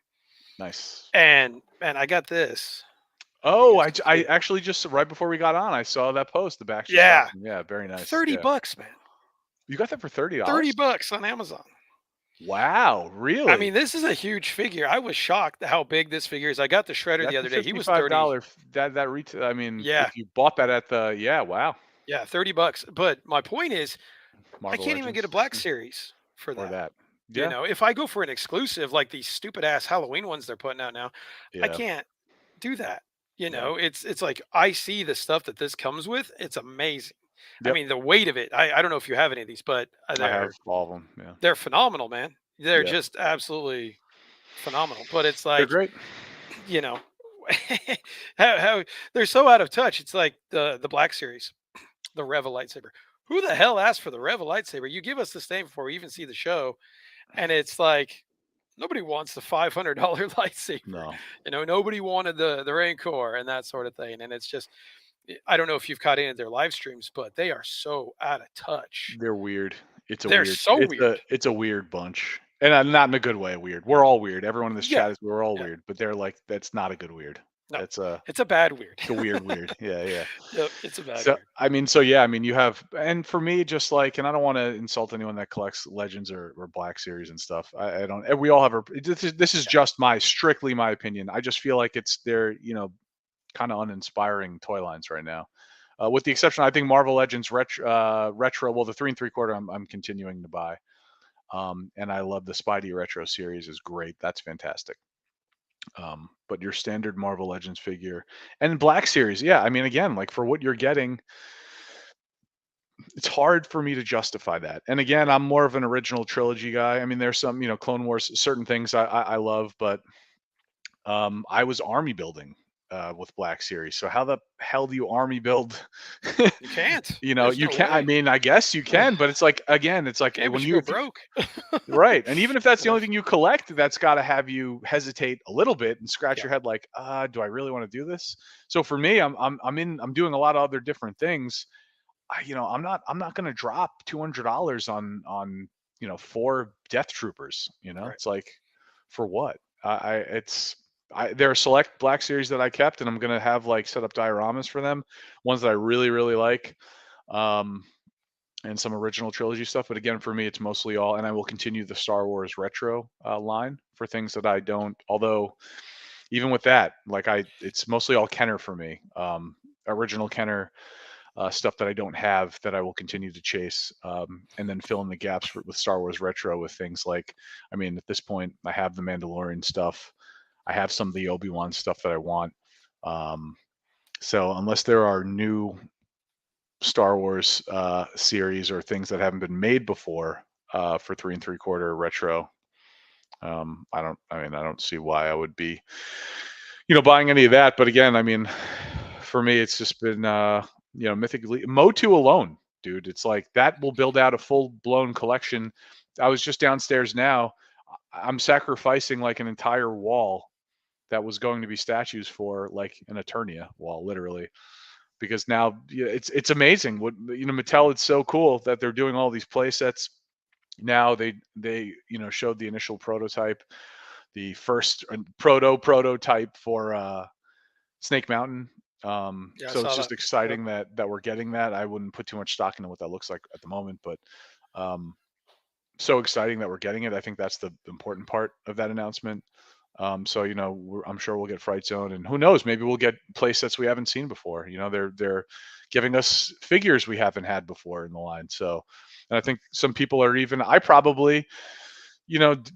Nice. And I got this. If you Oh, guys I, can j- see I it. actually just right before we got on, I saw that post, the Baxter Yeah, Stockman. Yeah, very nice. 30 Yeah, bucks, man. you got that for $30? 30 bucks on Amazon. Wow, I really? mean, this is a huge figure. I was shocked how big this figure is. I got the shredder the That's a other day. He was $55. 30. That retail. I mean, Yeah. if you bought that at the, yeah, wow, Yeah, 30 bucks. But my point is I Marvel can't even get Legends a Black Series for or that. that. Yeah, If I go for an exclusive like these stupid ass Halloween ones they're putting out now, I yeah, can't do that. yeah. It's like I see the stuff that this comes with. It's amazing. I Yep, mean, the weight of it. I don't know if you have any of these, but I have all of them. Yeah, they're phenomenal, man. They're yeah, just absolutely phenomenal. But it's they're like, great. you know, how they're so out of touch. It's like the Black Series, the Reva lightsaber. Who the hell asked for the Reva lightsaber? You give us this name before we even see the show, and it's like nobody wants the $500 lightsaber. No, Nobody wanted the Rancor and that sort of thing. And it's just, I don't know if you've caught any of their live streams, but they are so out of touch. they're weird. It's a They're weird. so It's a weird. it's a weird bunch, and not in a good way. Weird. We're all weird. Everyone in this Yeah, chat is. We're all yeah. weird, but they're like, that's not a good weird. No, That's a it's a bad weird. it's a weird weird. Yeah, yeah. Yep, it's a bad So weird. I mean, so yeah, I mean, you have, and for me, just like, and I don't want to insult anyone that collects Legends or Black Series and stuff. I don't. And we all have our. This is Yeah, just strictly my opinion. I just feel like they're kind of uninspiring toy lines right now. With the exception, I think Marvel Legends retro. Well, the 3 3/4, I'm continuing to buy. And I love the Spidey retro series is great. That's fantastic. But your standard Marvel Legends figure and Black Series, yeah. I mean, again, like for what you're getting, it's hard for me to justify that. And again, I'm more of an original trilogy guy. I mean, there's some, Clone Wars, certain things I love, but I was army building with Black Series. So how the hell do you army build? you can't. There's You no can't. I way. mean, I guess you can, but it's like, again, it's like Can't, but when you you go if you broke. right, and even if that's you the know? only thing you collect, that's got to have you hesitate a little bit and scratch Yeah, your head, like, do I really want to do this? So for me, I'm doing a lot of other different things. I'm not going to drop $200 on four Death Troopers. right. It's like, for what? There are select Black Series that I kept, and I'm going to have like set up dioramas for them, ones that I really really like. Um, and some original trilogy stuff. But again, for me, it's mostly all, and I will continue the Star Wars retro line for things that I don't. Although, even with that, like it's mostly all Kenner for me. original Kenner stuff that I don't have that I will continue to chase, and then fill in the gaps with Star Wars retro with things like, I mean, at this point, I have the Mandalorian stuff, I have some of the Obi-Wan stuff that I want. Um, so unless there are new Star Wars series or things that haven't been made before for 3 3/4 retro, I don't. I mean, I don't see why I would be, buying any of that. But again, I mean, for me, it's just been, mythically Motu alone, dude. It's like that will build out a full blown collection. I was just downstairs now. I'm sacrificing like an entire wall that was going to be statues for like an Eternia wall, literally, because now, yeah, it's amazing what, Mattel. It's so cool that they're doing all these play sets now. They showed the initial prototype, the first prototype for Snake Mountain. Yeah, I So it's saw just that. Yep. exciting that we're getting that. I wouldn't put too much stock into what that looks like at the moment, but um, so exciting that we're getting it. I think that's the important part of that announcement. So I'm sure we'll get Fright Zone, and who knows, maybe we'll get play sets we haven't seen before. They're giving us figures we haven't had before in the line. So, and I think some people are even. I probably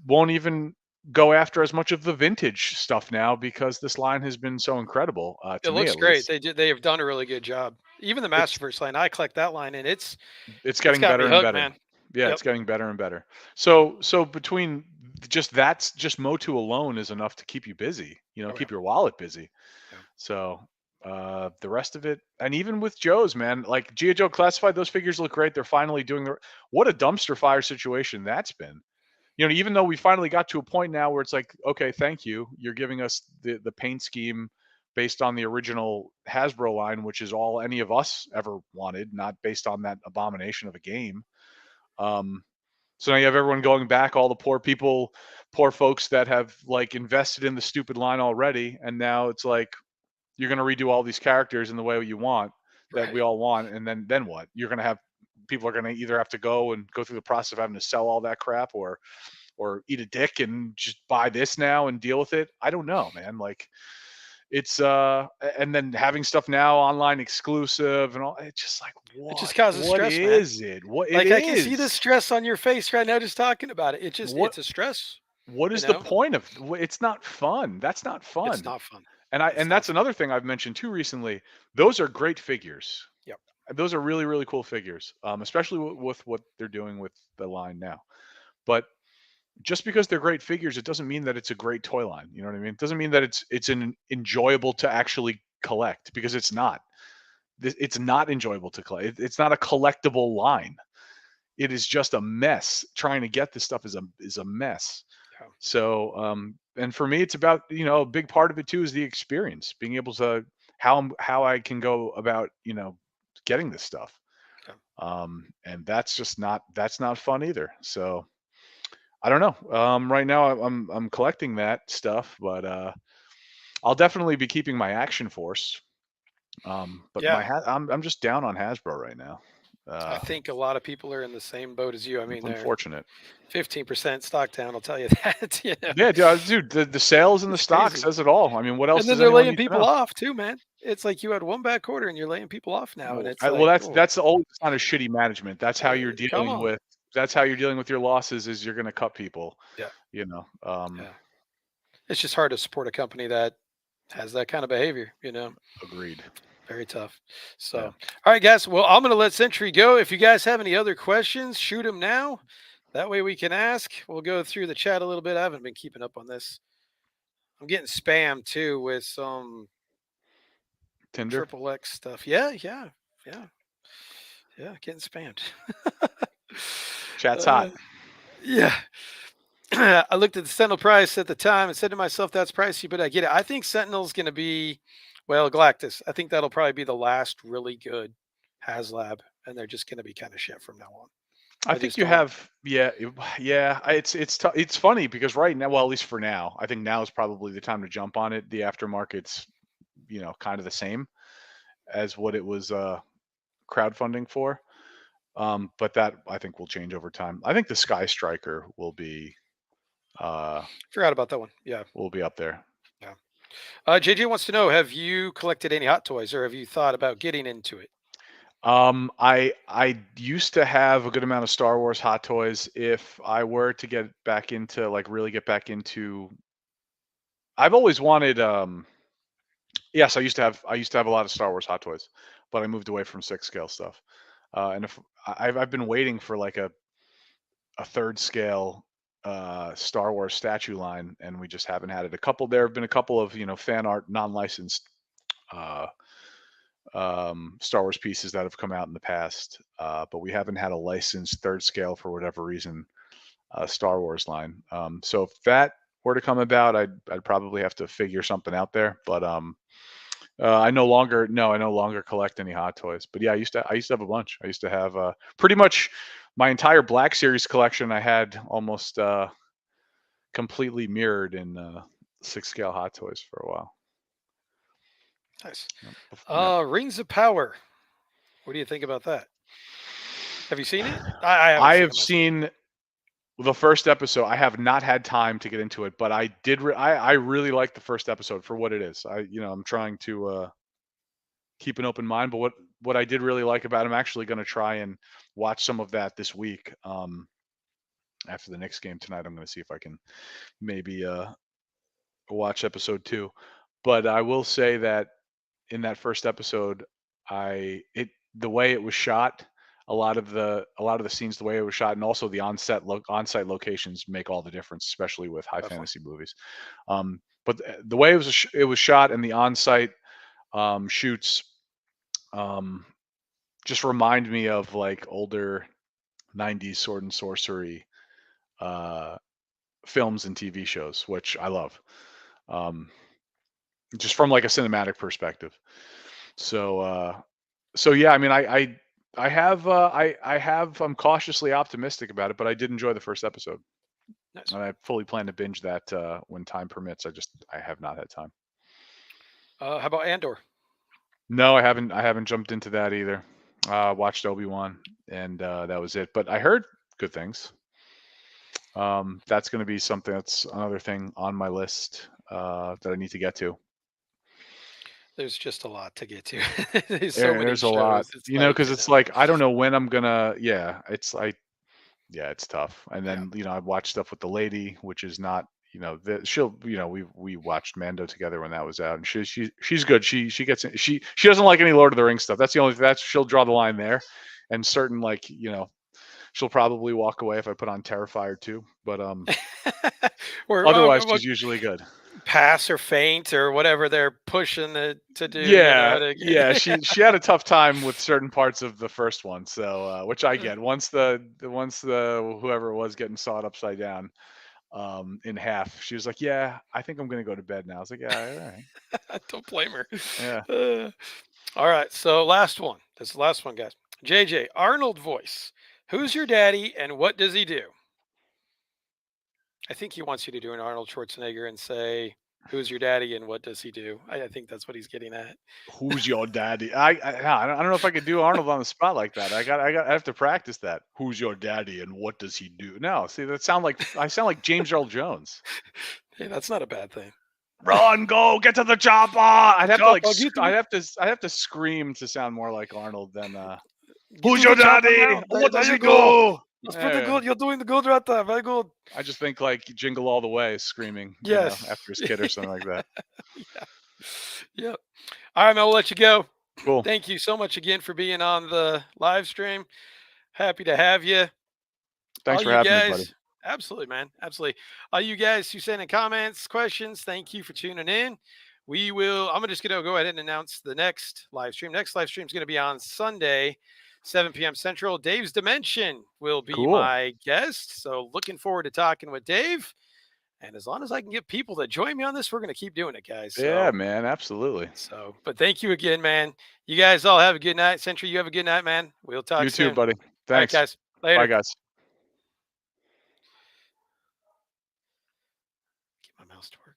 won't even go after as much of the vintage stuff now because this line has been so incredible, It to me looks at great. least. They have done a really good job. Even the It's Masterverse line, I collect that line, and it's it's getting got me better and hooked, better. man. Yeah, Yep. it's getting better and better. So between just Motu alone is enough to keep you busy, Oh yeah. keep your wallet busy. Yeah. So the rest of it, and even with Joe's, man, like G.I. Joe Classified, those figures look great. They're finally doing what a dumpster fire situation that's been. Even though we finally got to a point now where it's like, okay, thank you. You're giving us the paint scheme based on the original Hasbro line, which is all any of us ever wanted, not based on that abomination of a game. Um, so now you have everyone going back, all the poor people, poor folks that have like invested in the stupid line already, and now it's like you're going to redo all these characters in the way you want, that we Right. all want, and then what? You're going to have people are going to either have to go through the process of having to sell all that crap, or eat a dick and just buy this now and deal with it. I don't know, man. Like it's and then having stuff now online exclusive and all, it's just like, It just what? causes What stress, man. is it? What it Like I can see the is? stress on your face right now just talking about it. What It's a stress, what you is the know? point of it's not fun. That's not It's fun. not fun. And It's not that's fun. another thing I've mentioned too recently. Those are great figures. Yep. Those are really, really cool figures, especially with what they're doing with the line now. But just because they're great figures, it doesn't mean that it's a great toy line. You know what I mean? It doesn't mean that it's an enjoyable to actually collect, because it's not. It's not enjoyable to collect. It's not a collectible line. It is just a mess. Trying to get this stuff is a mess. Yeah. So, and for me, it's about, a big part of it too is the experience, being able to how I can go about, getting this stuff. Yeah. And that's not fun either. So I don't know. Right now I'm collecting that stuff, but I'll definitely be keeping my Action Force. But Yeah. I'm just down on Hasbro right now. I Uh, think a lot of people are in the same boat as you. I it's mean, they're unfortunate. 15% stock down. I'll tell you that. Yeah, dude, the sales and the It's stock crazy. says it all. I mean, what else And then does they're anyone laying need to people know? off too, man. It's like you had one bad quarter and you're laying people off now, and it's Well, like, that's oh, that's always a sign of shitty management. come on. That's how you're dealing with your losses. Is you're going to cut people. Yeah. You know. Yeah. It's just hard to support a company that has that kind of behavior. Agreed. Very tough. So, Yeah. all right, guys. Well, I'm going to let Sentry go. If you guys have any other questions, shoot them now. That way we can ask. We'll go through the chat a little bit. I haven't been keeping up on this. I'm getting spammed too with some Tinder. triple X stuff. Yeah, yeah, yeah, yeah. Getting spammed. Chat's uh, hot. yeah. I looked at the Sentinel price at the time and said to myself, "That's pricey," but I get it. I think Sentinel's going to be, well, Galactus. I think that'll probably be the last really good HasLab, and they're just going to be kind of shit from now on. I I think just you don't. have, yeah, yeah. It's funny because right now, well, at least for now, I think now is probably the time to jump on it. The aftermarket's, kind of the same as what it was crowdfunding for. But that I think will change over time. I think the Sky Striker uh Forgot about that one. Yeah, will be up there. yeah. JJ wants to know: have you collected any hot toys, or have you thought about getting into it? I used to have a good amount of Star Wars hot toys. If I were to get back into like really get back into, I've always wanted. Yes, I used to have a lot of Star Wars hot toys, but I moved away from six scale stuff. And if I've been waiting for like a third scale Star Wars statue line, and we just haven't had it. There have been a couple of fan art non licensed uh, Star Wars pieces that have come out in the past, but we haven't had a licensed third scale for whatever reason Star Wars line. So if that were to come about, I'd probably have to figure something out there. But I no longer collect any hot toys. But yeah, I used to have a bunch. I used to have pretty much my entire Black Series collection. I had almost completely mirrored in six scale hot toys for a while. Nice. Yep. Yep. Rings of Power. What do you think about that? Have you seen it? I haven't I seen have it myself. seen the first episode. I have not had time to get into it, but I did. I really like the first episode for what it is. I'm trying to keep an open mind. But what I did really like about it, I'm actually going to try and watch some of that this week. After the Knicks game tonight, I'm going to see if I can maybe watch episode two. But I will say that in that first episode, the way it was shot, a lot of the scenes, the way it was shot, and also the on-site locations make all the difference, especially with high Definitely. fantasy movies. But the way it was shot and the on-site shoots um, just remind me of like older '90s sword and sorcery uh, films and TV shows, which I love. Um, just from like a cinematic perspective. So so yeah, I mean I'm cautiously optimistic about it, but I did enjoy the first episode. Nice. And I fully plan to binge that when time permits. I have not had time. How about Andor? No, I haven't jumped into that either. Watched Obi-Wan and that was it. But I heard good things. That's going to be something that's another thing on my list that I need to get to. There's just a lot to get to. There's so many There's a lot, shows. It's like, because it's like I don't know when I'm gonna. Yeah, it's like yeah, it's tough. And yeah. then I watch stuff with the lady, which is not she'll we watched Mando together when that was out, and she's good. She gets she doesn't like any Lord of the Rings stuff. That's she'll draw the line there, and certain like she'll probably walk away if I put on Terrifier too. But Or otherwise what she's usually good. pass or faint or whatever they're pushing it to do, Yeah, to yeah, get. she had a tough time with certain parts of the first one, so which I get. Once the whoever it was getting sawed upside down in half, she was like, "Yeah, I think I'm gonna go to bed now." I was like, "Yeah, all right, Don't blame her. yeah." Uh, all right, so last one. This is the last one, guys. JJ, Arnold voice. Who's your daddy and what does he do? I think he wants you to do an Arnold Schwarzenegger and say, "Who's your daddy and what does he do?" I think that's what he's getting at. Who's your daddy? I don't know if I could do Arnold on the spot like that. I have to practice that. Who's your daddy and what does he do? No, see I sound like James Earl Jones. Hey, that's not a bad thing. Run, go, get to the chopper. I'd have to Chop, like I'll get to I'd have to scream to sound more like Arnold than get who's to your the chopper daddy? now. What There does you he go. do? That's pretty Yeah, good. You're doing the good right there. Very good. I just think like Jingle All the Way screaming, after Yes. his kid or something like that. Yeah. Yep. All right, man. We'll let you go. Cool. Thank you so much again for being on the live stream. Happy to have you. Thanks All for you having me, buddy. guys, absolutely, man. Absolutely. All you guys who sent in comments, questions, thank you for tuning in. I'm just going to go ahead and announce the next live stream. Next live stream is going to be on Sunday, 7 p.m. Central. Dave's Dimension will be Cool. my guest. So looking forward to talking with Dave. And as long as I can get people to join me on this, we're going to keep doing it, guys. Yeah, So, man, absolutely. but thank you again, man. You guys all have a good night. Century, you have a good night, man. We'll talk You too, soon. buddy. All right, Thanks. guys. Bye, Later. guys. Get my mouse to work.